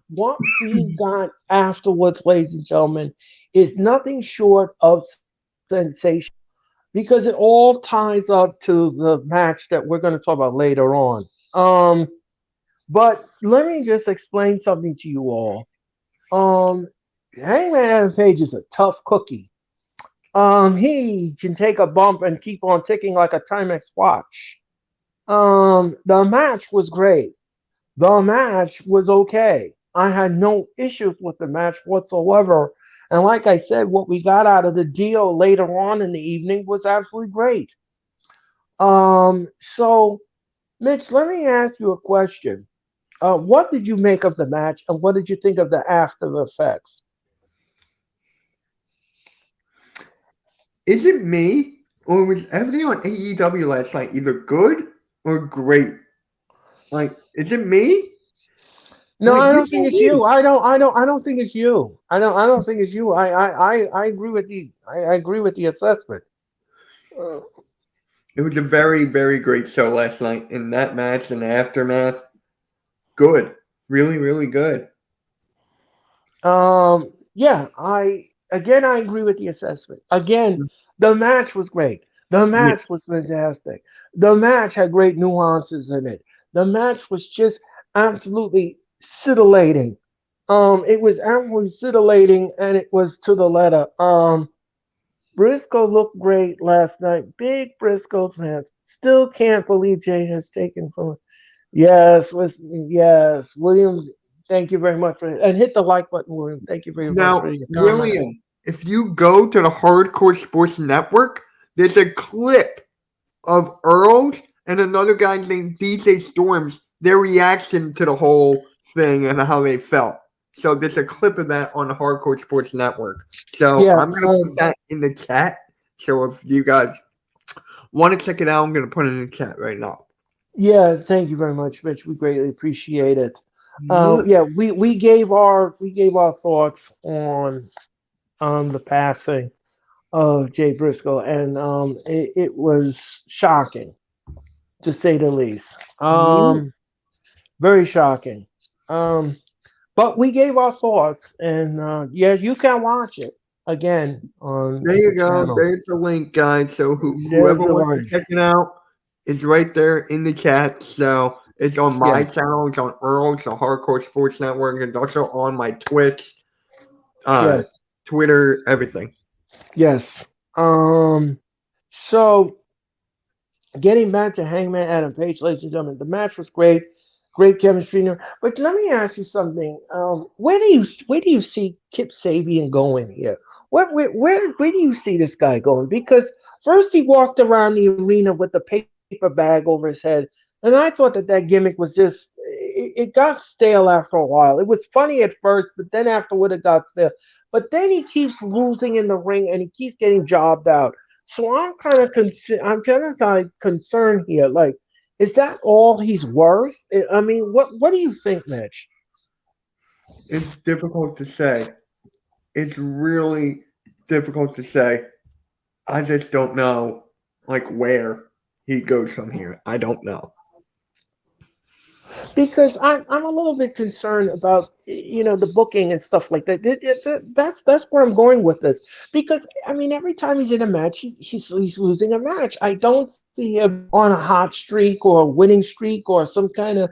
afterwards, ladies and gentlemen, is nothing short of sensational because it all ties up to the match that we're going to talk about later on. Um, but let me just explain something to you all. Um, Hangman Adam Page is a tough cookie. He can take a bump and keep on ticking like a Timex watch. The match was great. The match was okay. I had no issues with the match whatsoever. And like I said, what we got out of the deal later on in the evening was absolutely great. So Mitch, let me ask you a question. What did you make of the match, and what did you think of the after effects? Is it me or was everything on AEW last night either good or great? Like, is it me? No, Like, I you don't think tell it's you. me. I don't think it's you. I don't think it's you. I agree with I agree with the assessment. Uh, It was a very, very great show last night, and that match and the aftermath, good. Really, really good. yeah, I agree with the assessment. Again, the match was great. The Yeah. match was fantastic. The match had great nuances in it. The match was just absolutely scintillating. It was absolutely scintillating, and it was to the letter. Briscoe looked great last night. Big Briscoe fans still can't believe Jay has taken from. Yes, William. Thank you very much for and hit the like button, William. Thank you very much for Now, your comment. William, if you go to the Hardcore Sports Network, there's a clip of Earl's and another guy named DJ Storms, their reaction to the whole thing and how they felt. So there's a clip of that on the Hardcore Sports Network. So Yeah, I'm gonna put that in the chat. So if you guys want to check it out, I'm gonna put it in the chat right now. yeah. Thank you very much, Mitch. We greatly appreciate it. Yeah. Yeah, we gave our thoughts on the passing of Jay Briscoe, and it was shocking to say the least. Yeah. Very shocking. Um, but we gave our thoughts, and yeah, you can watch it again on There the you go. channel. There's the link, guys. So There's whoever the wants to link. check it out, it's right there in the chat. So it's on my Yes, channel. It's on Earl's, the Hardcore Sports Network. It's also on my Twitch, uh, yes, Twitter, everything. yes. So Getting back to Hangman Adam Page, ladies and gentlemen, the match was great, great chemistry. But let me ask you something. Where do you see Kip Sabian going here? Where do you see this guy going? Because first he walked around the arena with the paper bag over his head, and I thought that gimmick was just it got stale after a while. It was funny at first, but then afterward it got stale. But then he keeps losing in the ring and he keeps getting jobbed out. So I'm kind of like concerned here. Like, is that all he's worth? I mean, what do you think, Mitch? It's difficult to say. It's really difficult to say. I just don't know, like, where he goes from here. I don't know. Because I'm a little bit concerned about the booking and stuff like that. That's where I'm going with this. Because I mean, every time he's in a match, he's losing a match. I don't see him on a hot streak or a winning streak or some kind of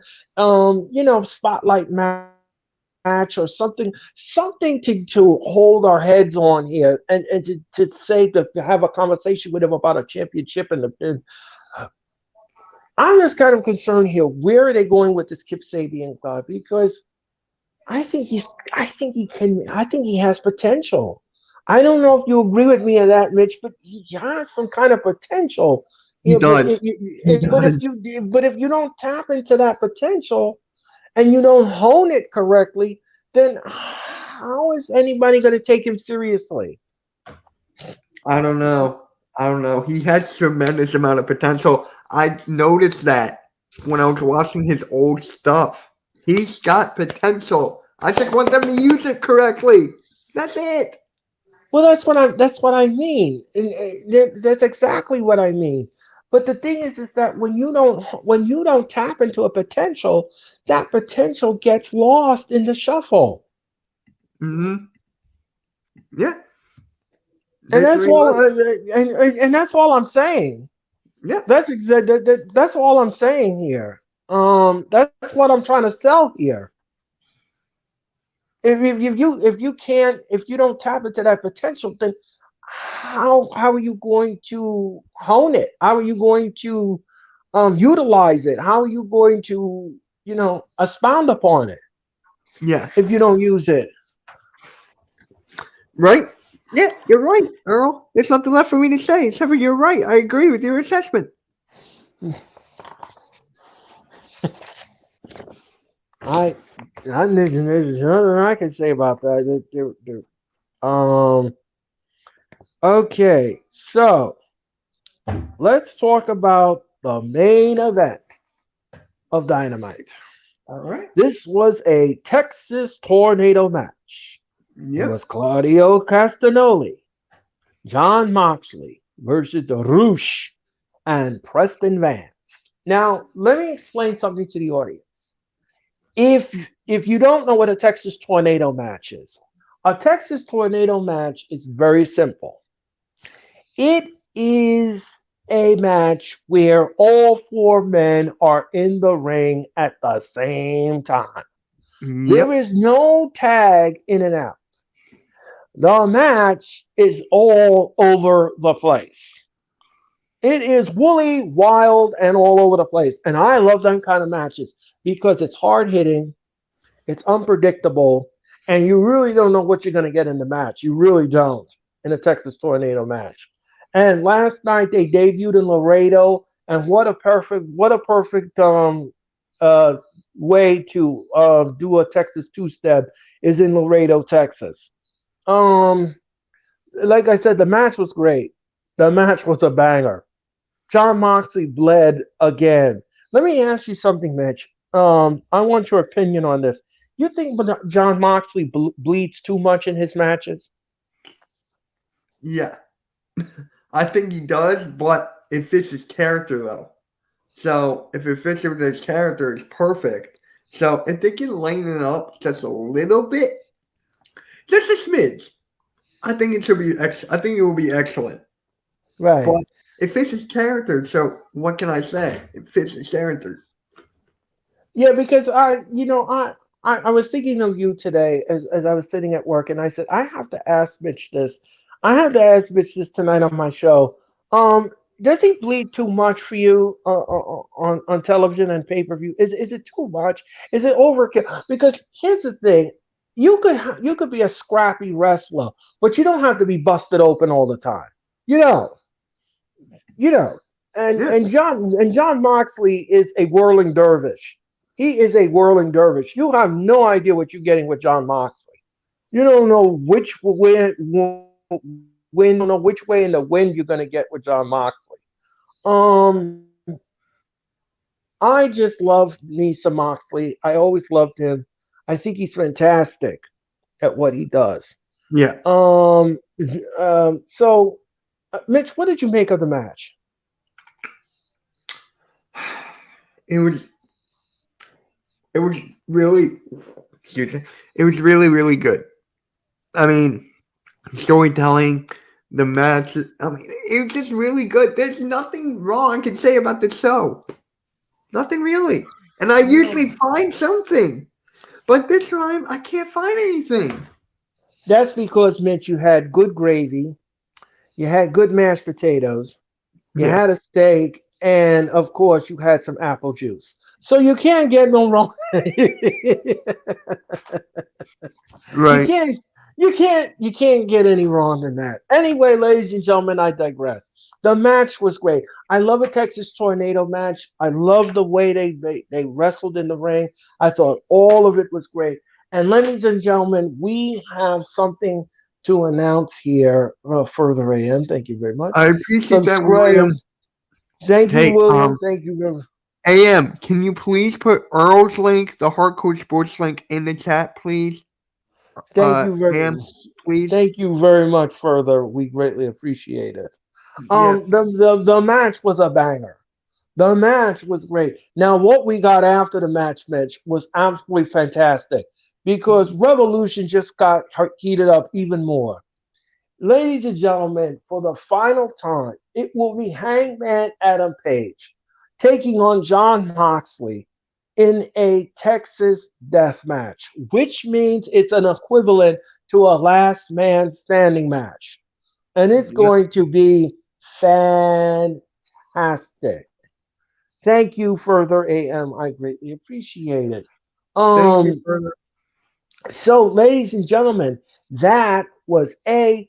spotlight match or something to hold our heads on here and to say to have a conversation with him about a championship and I'm just kind of concerned here. Where are they going with this Kip Sabian guy? Because I think he has potential. I don't know if you agree with me on that, Mitch, but he has some kind of potential. He Yeah, but does. He does. but if you don't tap into that potential and you don't hone it correctly, then how is anybody going to take him seriously? I don't know. I don't know. He has tremendous amount of potential. I noticed that when I was watching his old stuff. He's got potential. I just want them to use it correctly. That's it. Well, that's what I mean, and that's exactly what I mean. But the thing is that when you don't tap into a potential, that potential gets lost in the shuffle, Hmm. Yeah. and That's that's really all. right. And that's all I'm saying. Yeah. That's all I'm saying here. That's what I'm trying to sell here. If you don't tap into that potential, then how are you going to hone it? How are you going to utilize it? How are you going to expound upon it Yeah. if you don't use it? Right? Yeah, you're right, Earl. There's nothing left for me to say except for you're right. I agree with your assessment. I there's nothing I can say about that. Um. Okay, so let's talk about the main event of Dynamite. All right. This was a Texas tornado match. It Yep. was Claudio Castagnoli, John Moxley versus the Roosh and Preston Vance. Now, let me explain something to the audience. If if you don't know what a Texas tornado match is, a Texas tornado match is very simple. It is a match where all four men are in the ring at the same time. There Yep. is no tag in and out. The match is all over the place. It is woolly, wild, and all over the place. And I love them kind of matches because it's hard hitting, it's unpredictable, and you really don't know what you're going to get in the match. You really don't in a Texas Tornado match. And last night they debuted in Laredo, and what a perfect uh, way to do a Texas two step is in Laredo, Texas. Um, like I said, the match was great. The match was a banger. John Moxley bled again. Let me ask you something, Mitch. I want your opinion on this. You think John Moxley bleeds too much in his matches? Yeah. I think he does, but it fits his character though. So if it fits with his character, it's perfect. So if they can line it up just a little bit, just a smidge, I think it should be. I think it will be excellent. Right. But it fits his character. So what can I say? It fits his character. Yeah, because I was thinking of you today as I was sitting at work, and I said I have to ask Mitch this. I have to ask Mitch this tonight on my show. does he bleed too much for you on television and pay per view? Is it too much? Is it overkill? Because here's the thing: you could be a scrappy wrestler, but you don't have to be busted open all the time. You know, you know. Yeah, And John Moxley is a whirling dervish. He is a whirling dervish. You have no idea what you're getting with John Moxley. You don't know which way in the wind you're going to get with John Moxley. Um, I just love me some Moxley. I always loved him. I think he's fantastic at what he does. yeah. Um, so, Mitch, what did you make of the match? It was it was really excuse me. It was really really good. I mean, storytelling, the match. I mean, it was just really good. There's nothing wrong I can say about the show. Nothing really. And I usually find something, but this time I can't find anything. That's because, Mitch, you had good gravy, you had good mashed potatoes, you Yeah, had a steak, and of course, you had some apple juice. So you can't get no wrong. You right. can't you can't get any wrong than that. Anyway, ladies and gentlemen, I digress. The match was great. I love a Texas tornado match. I love the way they wrestled in the ring. I thought all of it was great. And ladies and gentlemen, we have something to announce here. Further AM, thank you very much. I appreciate that, Subscribe. William. Thank you, Hey, William. Thank you very much. AM, can you please put Earl's link, the Hardcore Sports link, in the chat, please? Thank you AM, very please. Thank you very much. Further, we greatly appreciate it. Yeah, The match was a banger. The match was great. Now, what we got after the match, Mitch, was absolutely fantastic because Revolution just got heated up even more. Ladies and gentlemen, for the final time, it will be Hangman Adam Page taking on John Moxley in a Texas death match, which means it's an equivalent to a last man standing match. And it's yeah. going to be fantastic. Thank you, Further AM. I greatly appreciate it. Thank you Um, for that. so, ladies and gentlemen, that was AEW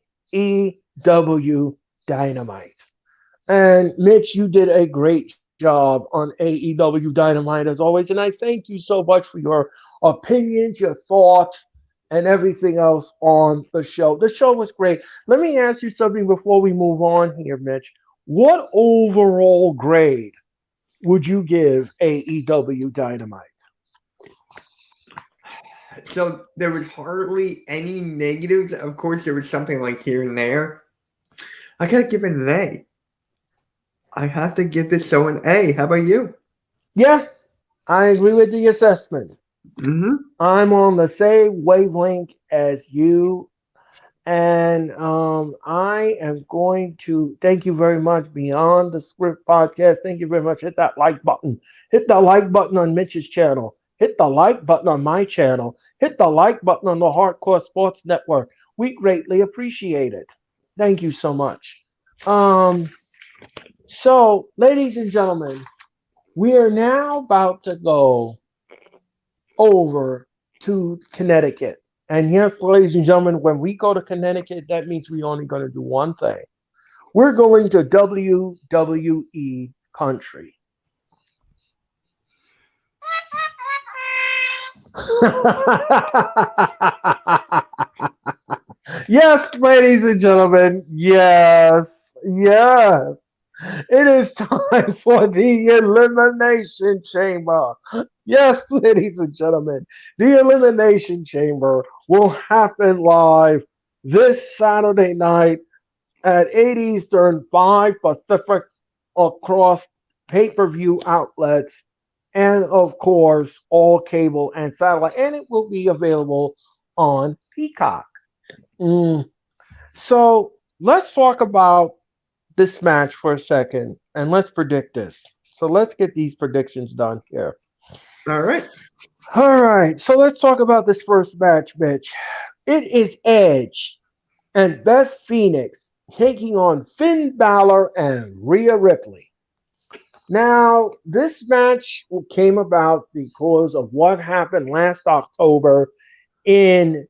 Dynamite. And Mitch, you did a great job on AEW Dynamite as always. And I thank you so much for your opinions, your thoughts, and everything else on the show. The show was great. Let me ask you something before we move on here, Mitch. What overall grade would you give AEW Dynamite? So there was hardly any negatives. Of course, there was something like here and there. I gotta give it an A. I have to give this show an A. How about you? Yeah, I agree with the assessment. Mm-hmm. I'm on the same wavelength as you. And I am going to thank you very much, Beyond the Script podcast. Thank you very much. Hit that like button. Hit the like button on Mitch's channel. Hit the like button on my channel. Hit the like button on the Hardcore Sports Network. We greatly appreciate it. Thank you so much. Um, so, ladies and gentlemen, we are now about to go over to Connecticut. And yes, ladies and gentlemen, when we go to Connecticut, that means we're only going to do one thing. We're going to WWE country. Yes, ladies and gentlemen. Yes. Yes. It is time for the Elimination Chamber. Yes, ladies and gentlemen, the Elimination Chamber will happen live this Saturday night at 8 Eastern, 5 Pacific across pay per view outlets and, of course, all cable and satellite. And it will be available on Peacock. Mm. So let's talk about this match for a second and let's predict this. So let's get these predictions done here. All right. All right. So let's talk about this first match, Mitch. It is Edge and Beth Phoenix taking on Finn Balor and Rhea Ripley. Now, this match came about because of what happened last October in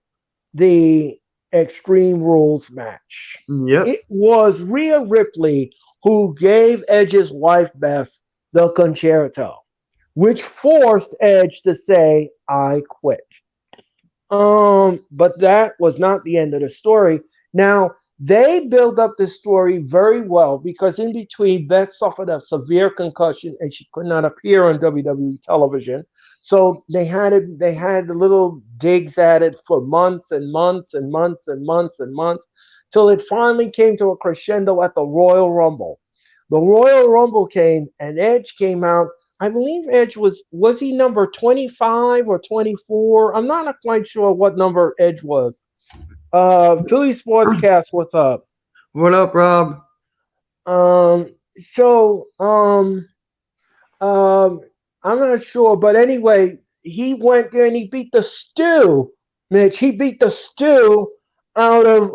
the Extreme Rules match. Yep. It was Rhea Ripley who gave Edge's wife Beth the concerto, which forced Edge to say, "I quit." But that was not the end of the story. Now, they built up the story very well because in between, Beth suffered a severe concussion and she could not appear on WWE television. So they had the little digs at it for months and months and months and months and months till it finally came to a crescendo at the Royal Rumble. The Royal Rumble came and Edge came out. I believe Edge was he number 25 or 24? I'm not quite sure what number Edge was. Philly Sportscast, what's up? What up, Rob? So um I'm not sure, but anyway, he went there and he beat the stew, Mitch. He beat the stew out of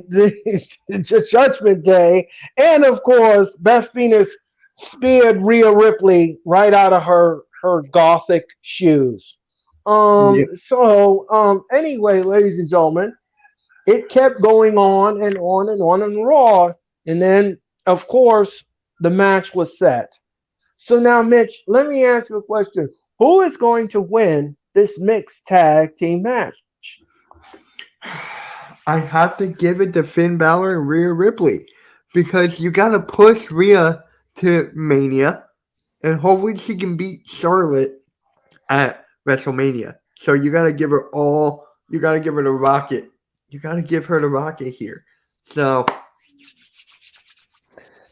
the Judgment Day, and of course, Beth Phoenix speared Rhea Ripley right out of her gothic shoes. Yep. Anyway, ladies and gentlemen, it kept going on and on and on and Raw, and then of course the match was set. So now, Mitch, let me ask you a question. Who is going to win this mixed tag team match? I have to give it to Finn Balor and Rhea Ripley because you got to push Rhea to Mania, and hopefully she can beat Charlotte at WrestleMania. So you got to give her all. You got to give her the rocket. You got to give her the rocket here. So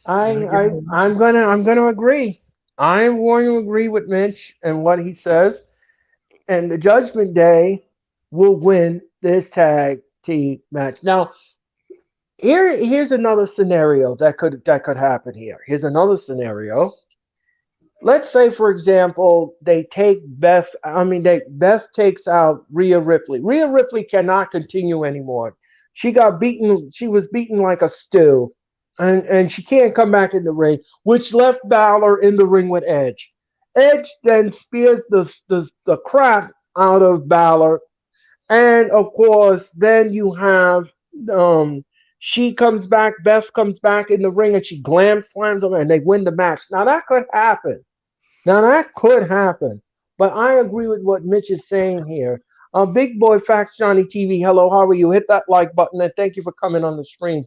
I'm gonna agree. I'm going to agree with Mitch and what he says, and the Judgment Day will win this tag team match. Now, here's another scenario that could happen here. Here's another scenario. Let's say, for example, they take Beth. Beth takes out Rhea Ripley. Rhea Ripley cannot continue anymore. She got beaten. She was beaten like a stew, and she can't come back in the ring, which left Balor in the ring with Edge. Edge then spears the crap out of Balor, and of course, then you have she comes back. Beth comes back in the ring, and she slams them, and they win the match. Now that could happen. But I agree with what Mitch is saying here. Big Boy Facts Johnny TV, hello, how are you? Hit that like button and thank you for coming on the stream.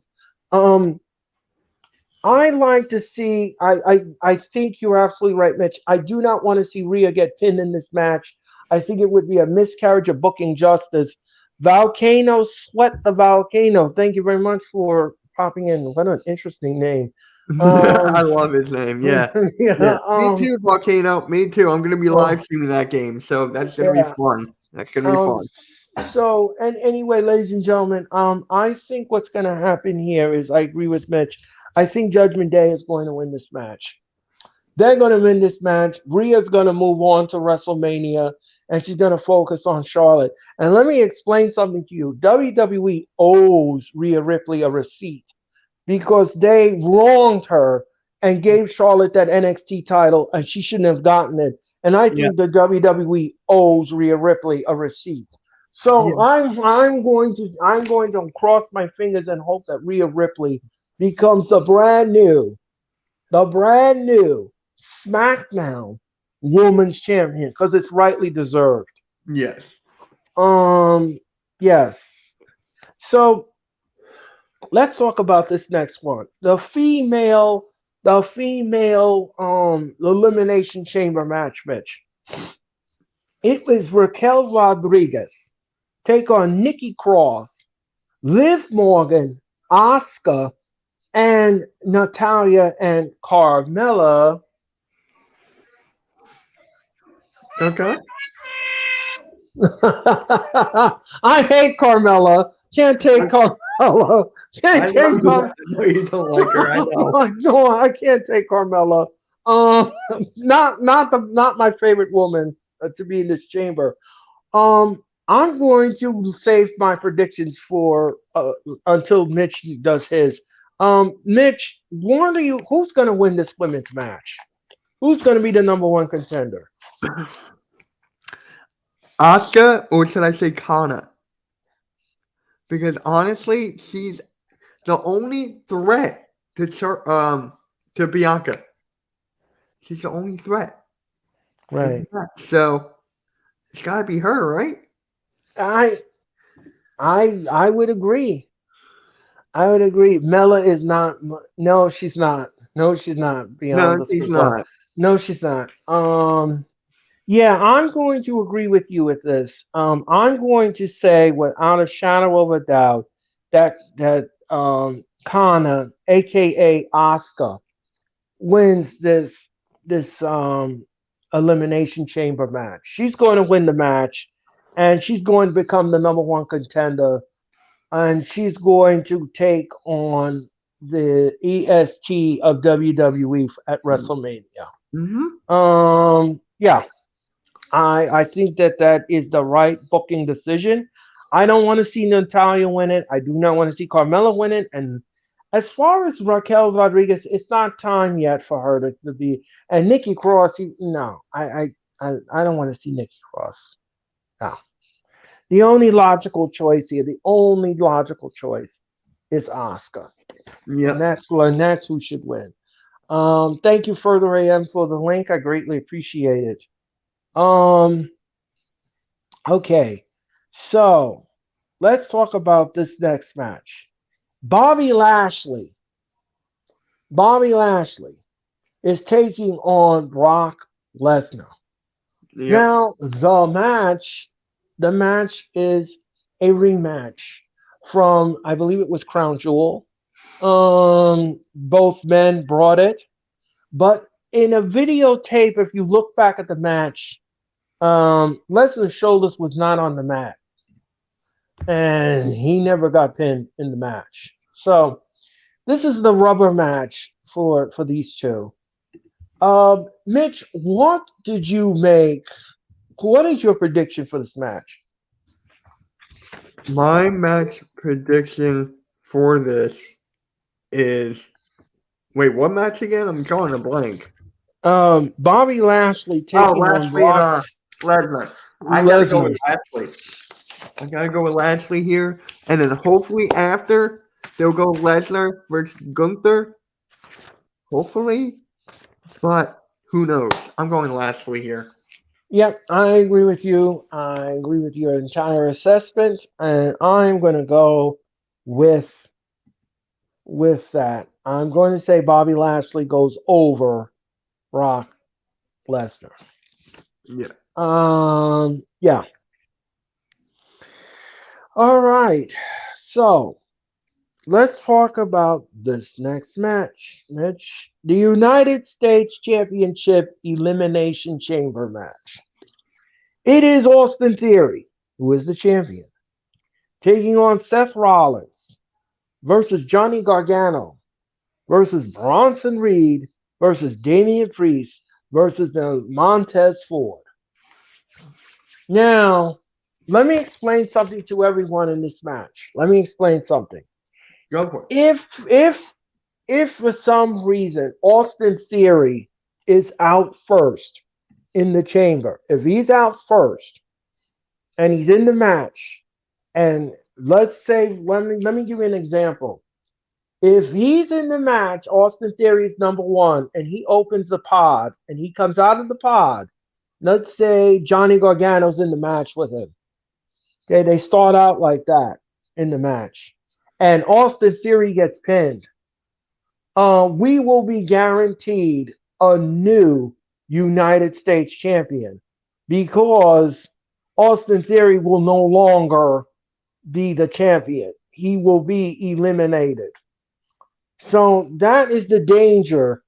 I like to see, I think you're absolutely right, Mitch. I do not want to see Rhea get pinned in this match. I think it would be a miscarriage of booking justice. Volcano Sweat the Volcano. Thank you very much for popping in. What an interesting name. I love his name. Yeah. Yeah, Me too, Volcano. Me too. I'm gonna be Oh. live streaming that game, so that's gonna be Yeah. fun. That's gonna be fun. So, and anyway, ladies and gentlemen, I think what's going to happen here is I agree with Mitch. I think Judgment Day is going to win this match. They're going to win this match. Rhea's going to move on to WrestleMania, and she's going to focus on Charlotte. And let me explain something to you. WWE owes Rhea Ripley a receipt because they wronged her and gave Charlotte that NXT title, and she shouldn't have gotten it. And I think the WWE owes Rhea Ripley a receipt. So I'm going to cross my fingers and hope that Rhea Ripley becomes the brand new SmackDown Women's Champion because it's rightly deserved. Yes. Yes. So let's talk about this next one. The female Elimination Chamber match, Mitch. It was Raquel Rodriguez take on Nikki Cross, Liv Morgan, Asuka, and Natalia and Carmella. Okay. I hate Carmella. Can't take Carmella. I know you don't like her. I know. No, I can't take Carmella. Not my favorite woman to be in this chamber. I'm going to save my predictions for until Mitch does his. Mitch, who's going to win this women's match? Who's going to be the number one contender? Asuka, or should I say Kana? Because honestly, she's the only threat to Bianca. She's the only threat. Right. So it's got to be her, right? I I would agree. I would agree. Mela is not. No, she's not. No, she's not. No, Beyond the she's Well, not. no, she's not. Yeah, I'm going to agree with you with this. I'm going to say, without a shadow of a doubt, that Kana, aka Asuka, wins this elimination chamber match. She's going to win the match, and she's going to become the number one contender, and she's going to take on the EST of WWE at WrestleMania. Mm-hmm. Yeah, I think that is the right booking decision. I don't want to see Natalia win it. I do not want to see Carmella win it. And as far as Raquel Rodriguez, it's not time yet for her to be. And Nikki Cross, no, I don't want to see Nikki Cross. No. The only logical choice here, the only logical choice is Asuka. And Yep. that's who should win. Thank you, Further AM, for the link. I greatly appreciate it. Um, okay. So let's talk about this next match. Bobby Lashley. Bobby Lashley is taking on Brock Lesnar. Yep. Now, the match is a rematch from, I believe it was Crown Jewel. Both men brought it, but in a videotape, if you look back at the match, Lesnar's shoulders was not on the mat, and he never got pinned in the match. So this is the rubber match for these two. Mitch, what did you make? What is your prediction for this match? My match prediction for this is wait, what match again? I'm drawing a blank. Bobby Lashley Oh, taking on Lashley and Brock Lesnar. I gotta go Lesnar. with Lashley. I gotta go with Lashley here, and then hopefully after they'll go Lesnar versus Gunther. Hopefully, but who knows? I'm going Lashley here. Yep, I agree with you. I agree with your entire assessment, and I'm going to go with that. I'm going to say Bobby Lashley goes over Brock Lesnar. Yeah. Yeah. All right. So let's talk about this next match, Mitch. The United States Championship Elimination Chamber match. It is Austin Theory, who is the champion, taking on Seth Rollins versus Johnny Gargano versus Bronson Reed versus Damian Priest versus the Montez Ford. Now, let me explain something to everyone in this match. Let me explain something. Go for it. If for some reason Austin Theory is out first in the chamber, if he's out first and he's in the match, and let's say, let me give you an example. If he's in the match, Austin Theory is number one, and he opens the pod and he comes out of the pod. Let's say Johnny Gargano's in the match with him. Okay, they start out like that in the match, and Austin Theory gets pinned. We will be guaranteed a new United States champion because Austin Theory will no longer be the champion. He will be eliminated. So that is the danger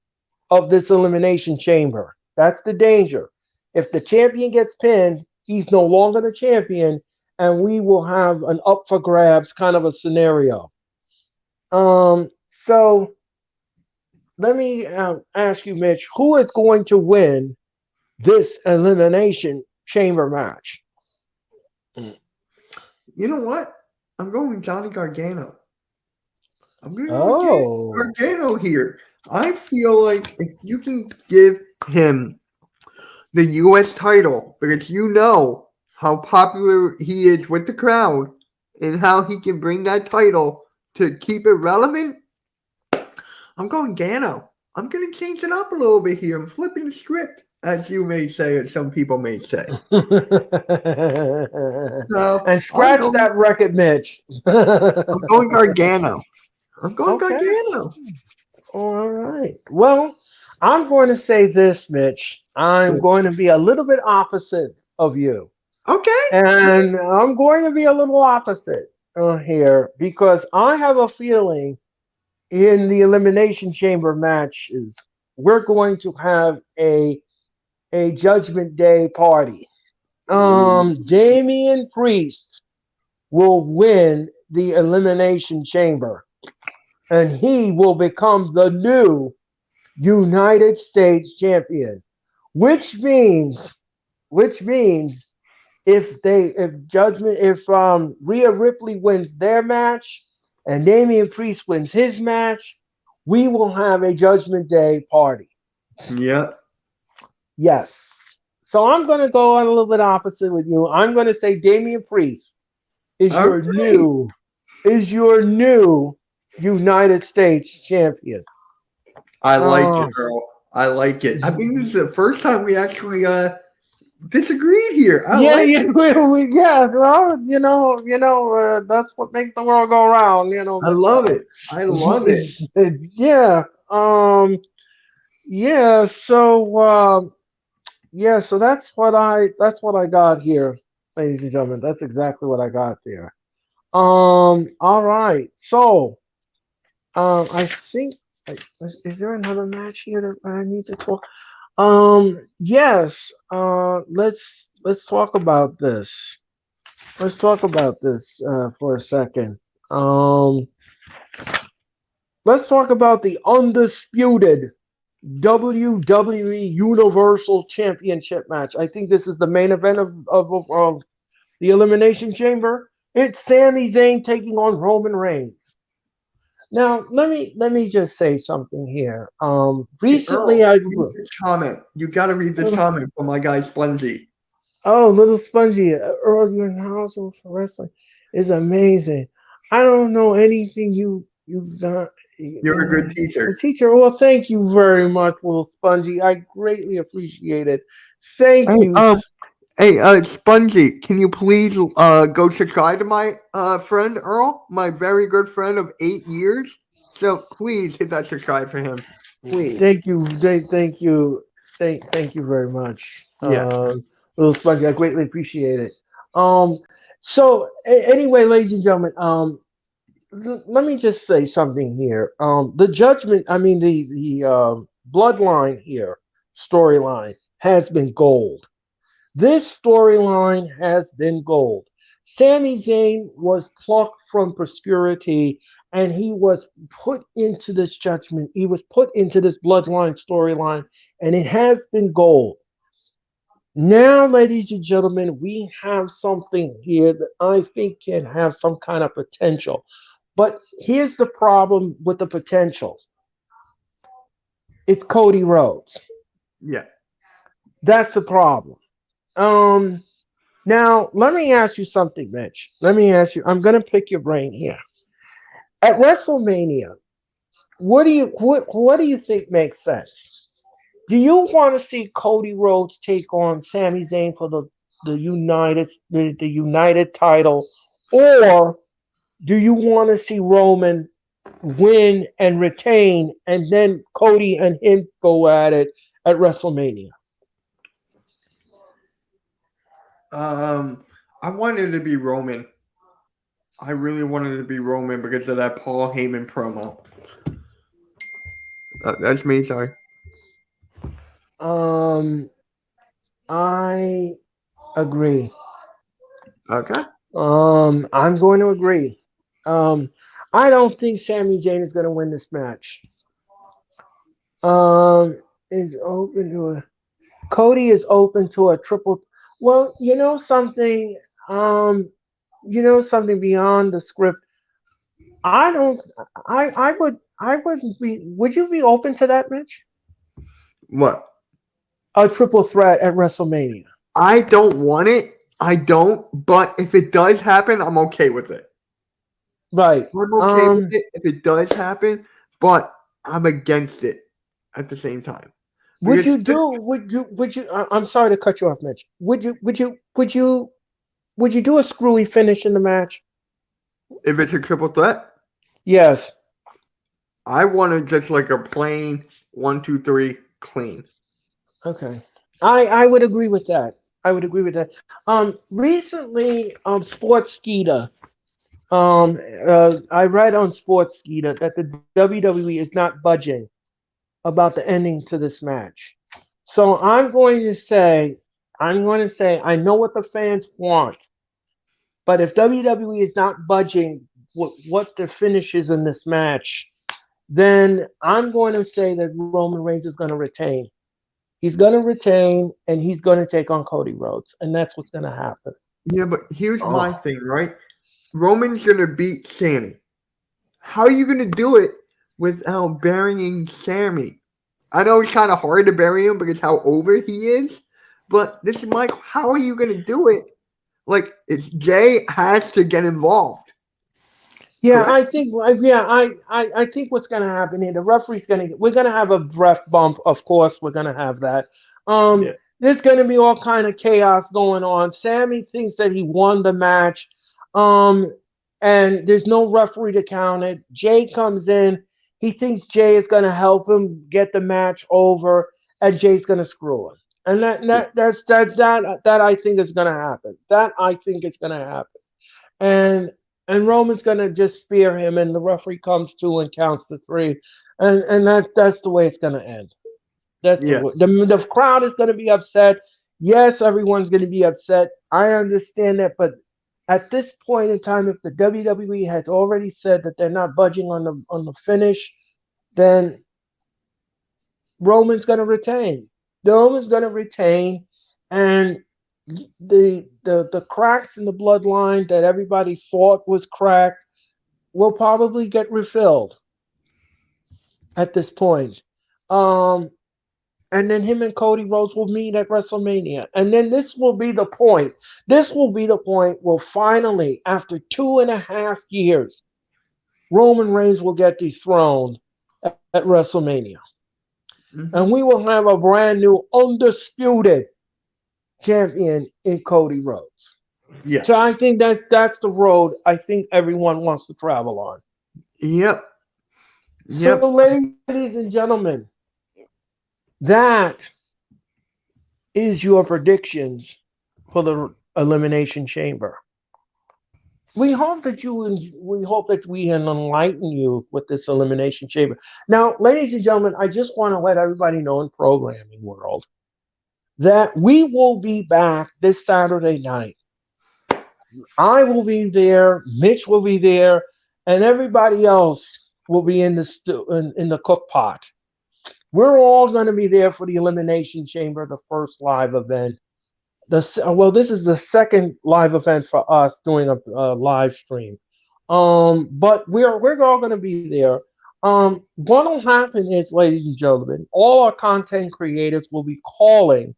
of this elimination chamber. That's the danger. If the champion gets pinned, he's no longer the champion, and we will have an up for grabs kind of a scenario. So let me ask you, Mitch, who is going to win this elimination chamber match? You know what? I'm going Johnny Gargano. I'm going to go with Oh. Gargano here. I feel like if you can give him the U.S. title, because you know how popular he is with the crowd and how he can bring that title to keep it relevant, I'm going Gano. I'm going to change it up a little bit here. I'm flipping the script, as you may say, as some people may say. So And scratch that record, Mitch. I'm going Gargano. I'm going Okay. Gargano. All right. Well, I'm going to say this, Mitch. I'm going to be a little bit opposite of you. Okay. And I'm going to be a little opposite here because I have a feeling in the Elimination Chamber matches, we're going to have a Judgment Day party. Damian Priest will win the Elimination Chamber, and he will become the new United States champion. Which means, if Rhea Ripley wins their match and Damian Priest wins his match, we will have a Judgment Day party. Yep. Yes. So I'm going to go on a little bit opposite with you. I'm going to say Damian Priest is your new United States champion. I like it, Earl. I like it. I think this is the first time we actually disagreed here. I like it. Well, that's what makes the world go round. I love it. I love it. Yeah. Yeah. So that's what I got here, ladies and gentlemen. That's exactly what I got there. All right. So, I think is there another match here that I need to talk? Yes. Let's talk about this. Let's talk about this for a second. Let's talk about the undisputed WWE Universal Championship match. I think this is the main event of the Elimination Chamber. It's Sami Zayn taking on Roman Reigns. Now, let me just say something here. Recently, Earl, read this comment. You got to read this comment from my guy Spongy. Little Spongy, Earl, your household for wrestling is amazing. I don't know anything you've done. You're a good teacher. Teacher, well, thank you very much, little Spongy. I greatly appreciate it. Thank you. Hey, Spongy, can you please go subscribe to my friend Earl, my very good friend of 8 years? So please hit that subscribe for him. Please. Thank you. Thank you. Thank you very much. Yeah. Little Spongy, I greatly appreciate it. So anyway, ladies and gentlemen, let me just say something here. The judgment, I mean the bloodline here, storyline has been gold. This storyline has been gold. Sami Zayn was plucked from obscurity and he was put into this judgment. He was put into this bloodline storyline, and it has been gold. Now, ladies and gentlemen, we have something here that I think can have some kind of potential. But here's the problem with the potential. It's Cody Rhodes. Yeah. That's the problem. Now let me ask you something, Mitch. Let me ask you. I'm gonna pick your brain here. At WrestleMania, what do you think makes sense? Do you want to see Cody Rhodes take on Sami Zayn for the United title, or do you want to see Roman win and retain, and then Cody and him go at it at WrestleMania? I wanted it to be Roman. I really wanted it to be Roman because of that Paul Heyman promo. That's me, sorry. I agree. Okay. I'm going to agree. I don't think Sami Zayn is going to win this match. Is open to a Cody is open to a triple. Well, you know something. You know something beyond the script. I don't. I would. I wouldn't be. Would you be open to that, Mitch? What? A triple threat at WrestleMania. I don't want it. I don't. But if it does happen, I'm okay with it. Right. I'm okay with it if it does happen, but I'm against it at the same time. Would Because you do? Would you? I'm sorry to cut you off, Mitch. Would you? Would you? Would you? Would you do a screwy finish in the match? if it's a triple threat, Yes. I want it just like a plain 1, 2, 3 clean. Okay. I would agree with that. I would agree with that. Recently, Sports Skeeter. I read on Sports Skeeter that the WWE is not budging about the ending to this match. So I know what the fans want, but if WWE is not budging what the finish is in this match, then I'm going to say that Roman Reigns is going to retain. He's going to retain, and he's going to take on Cody Rhodes, and that's what's going to happen. Yeah, but here's my Oh, thing, right? Roman's gonna beat Sammy. How are you gonna do it without burying Sammy? I know it's kind of hard to bury him because how over he is, but this is Mike. How are you gonna do it? Like, it's Jay has to get involved, yeah, correct? I think. Yeah, I think what's going to happen here. The referee's going to. We're going to have a breath bump. Of course, we're going to have that. Yeah, There's going to be all kind of chaos going on. Sammy thinks that he won the match, um, and there's no referee to count it. Jay comes in. He thinks Jay is going to help him get the match over, and Jay's going to screw him. And yeah, that I think is going to happen. That I think is going to happen. And Roman's gonna just spear him, and the referee comes to and counts to three, and that's the way it's gonna end. That's yeah, the crowd is gonna be upset. Yes, everyone's gonna be upset. I understand that, but at this point in time, if the WWE has already said that they're not budging on the finish, then Roman's gonna retain. Roman's gonna retain, and the cracks in the bloodline that everybody thought was cracked will probably get refilled at this point. Um, and then him and Cody Rhodes will meet at WrestleMania. And then this will be the point. This will be the point where finally, after 2.5 years, Roman Reigns will get dethroned at WrestleMania. And hmm we will have a brand new undisputed champion in Cody Rhodes. So I yes, think that's the road I think everyone wants to travel on. yep, So, yep, ladies and gentlemen, that is your predictions for the Elimination Chamber. We hope that we can enlighten you with this Elimination Chamber. Now, ladies and gentlemen, I just want to let everybody know in programming world that we will be back this Saturday night. I will be there, Mitch will be there, and everybody else will be in in the cook pot. We're all going to be there for the Elimination Chamber, the first live event. This is the second live event for us doing a live stream. But we're all going to be there. What will happen is, ladies and gentlemen, all our content creators will be calling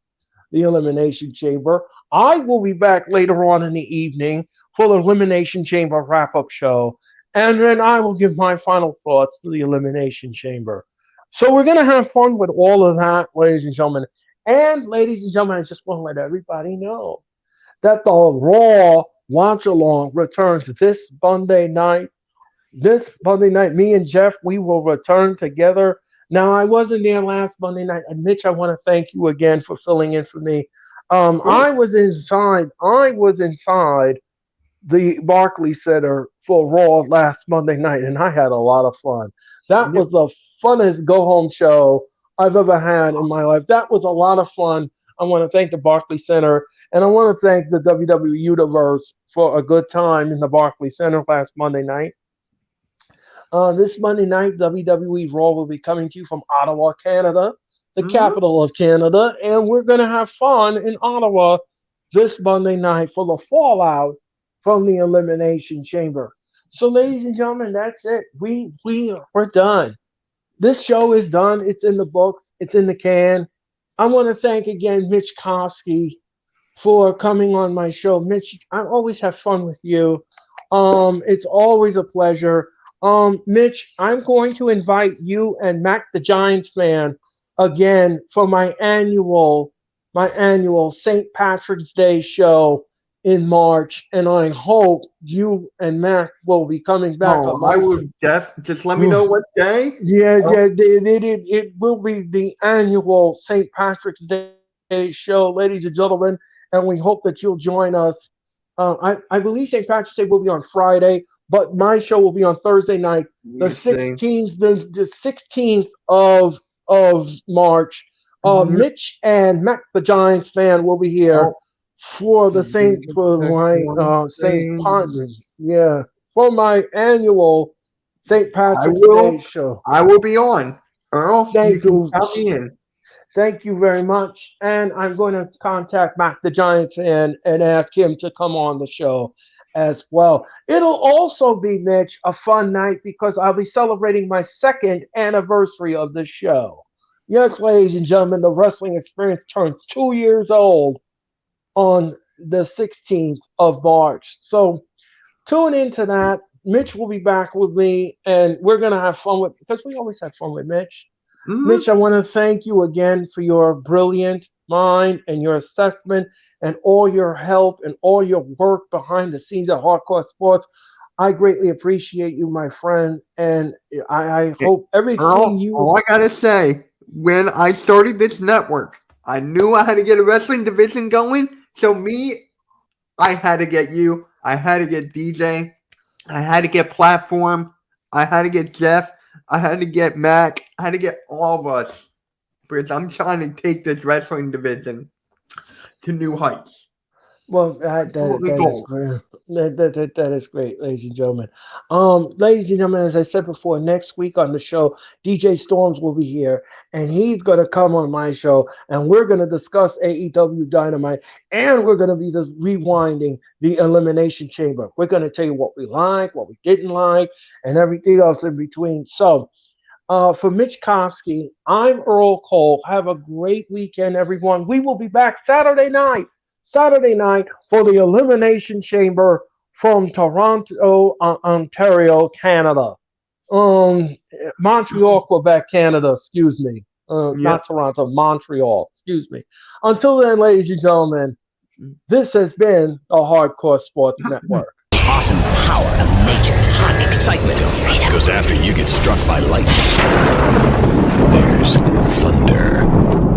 the Elimination Chamber. I will be back later on in the evening for the Elimination Chamber wrap up show. And then I will give my final thoughts to the Elimination Chamber. So we're going to have fun with all of that, ladies and gentlemen. And, ladies and gentlemen, I just want to let everybody know that the Raw Watch Along returns this Monday night. This Monday night, me and Jeff, we will return together. Now, I wasn't there last Monday night. And Mitch, I want to thank you again for filling in for me. of course, I was inside. I was inside the Barclays Center for Raw last Monday night, and I had a lot of fun. That yep, was the funnest go home show I've ever had in my life. That was a lot of fun. I want to thank the Barclays Center, and I want to thank the WWE Universe for a good time in the Barclays Center last Monday night. This Monday night, WWE Raw will be coming to you from Ottawa, Canada, the hmm capital of Canada, and we're going to have fun in Ottawa this Monday night for the fallout from the Elimination Chamber. So, ladies and gentlemen, that's it. We're done. This show is done. It's in the books. It's in the can. I want to thank again Mitch Kofsky for coming on my show. Mitch, I always have fun with you. It's always a pleasure. Mitch, I'm going to invite you and Mac the Giants fan again for my annual St. Patrick's Day show in March, and I hope you and Mac will be coming back on Oh, I my will just let me know what day. yeah, yeah, it will be the annual St. Patrick's Day show, ladies and gentlemen, and we hope that you'll join us. I believe St. Patrick's Day will be on Friday, but my show will be on Thursday night, the You see. 16th, the 16th of March. Mhm. Mitch and Mac the Giants fan will be here Oh, for the Saint just for check my one St. thing. Patrick's, yeah, for my annual St. I Patrick's Day will. show. I will be on. Earl, you Thank can you. count me in. Thank you very much. And I'm going to contact Mac the Giants fan and ask him to come on the show as well. It'll also be, Mitch, a fun night because I'll be celebrating my second anniversary of the show. Yes, ladies and gentlemen, the wrestling experience turns 2 years old on the 16th of March. So tune into that. Mitch will be back with me, and we're going to have fun with, because we always have fun with Mitch. Mhm. Mitch, I want to thank you again for your brilliant mind and your assessment and all your help and all your work behind the scenes at Hardcore Sports. I greatly appreciate you, my friend, and I hope everything Earl, you. all I gotta say, when I started this network, I knew I had to get a wrestling division going. So I had to get you. I had to get DJ. I had to get Platform. I had to get Jeff. I had to get Mac. I had to get all of us because I'm trying to take this wrestling division to new heights. Well, that What we that is goal. great. That is great, ladies and gentlemen. Ladies and gentlemen, as I said before, next week on the show, DJ Storms will be here, and he's going to come on my show, and we're going to discuss AEW Dynamite, and we're going to be just rewinding the Elimination Chamber. We're going to tell you what we like, what we didn't like, and everything else in between. So, for Mitch Kofsky, I'm Earl Cole. Have a great weekend, everyone. We will be back Saturday night for the Elimination Chamber from Toronto, Ontario, Canada. Um, Montreal, Quebec, Canada. Excuse me. Yep. Not Toronto, Montreal. Excuse me. Until then, ladies and gentlemen, this has been the Hardcore Sports Network. Awesome power of nature, hot excitement of freedom. Because after you get struck by lightning, there's thunder.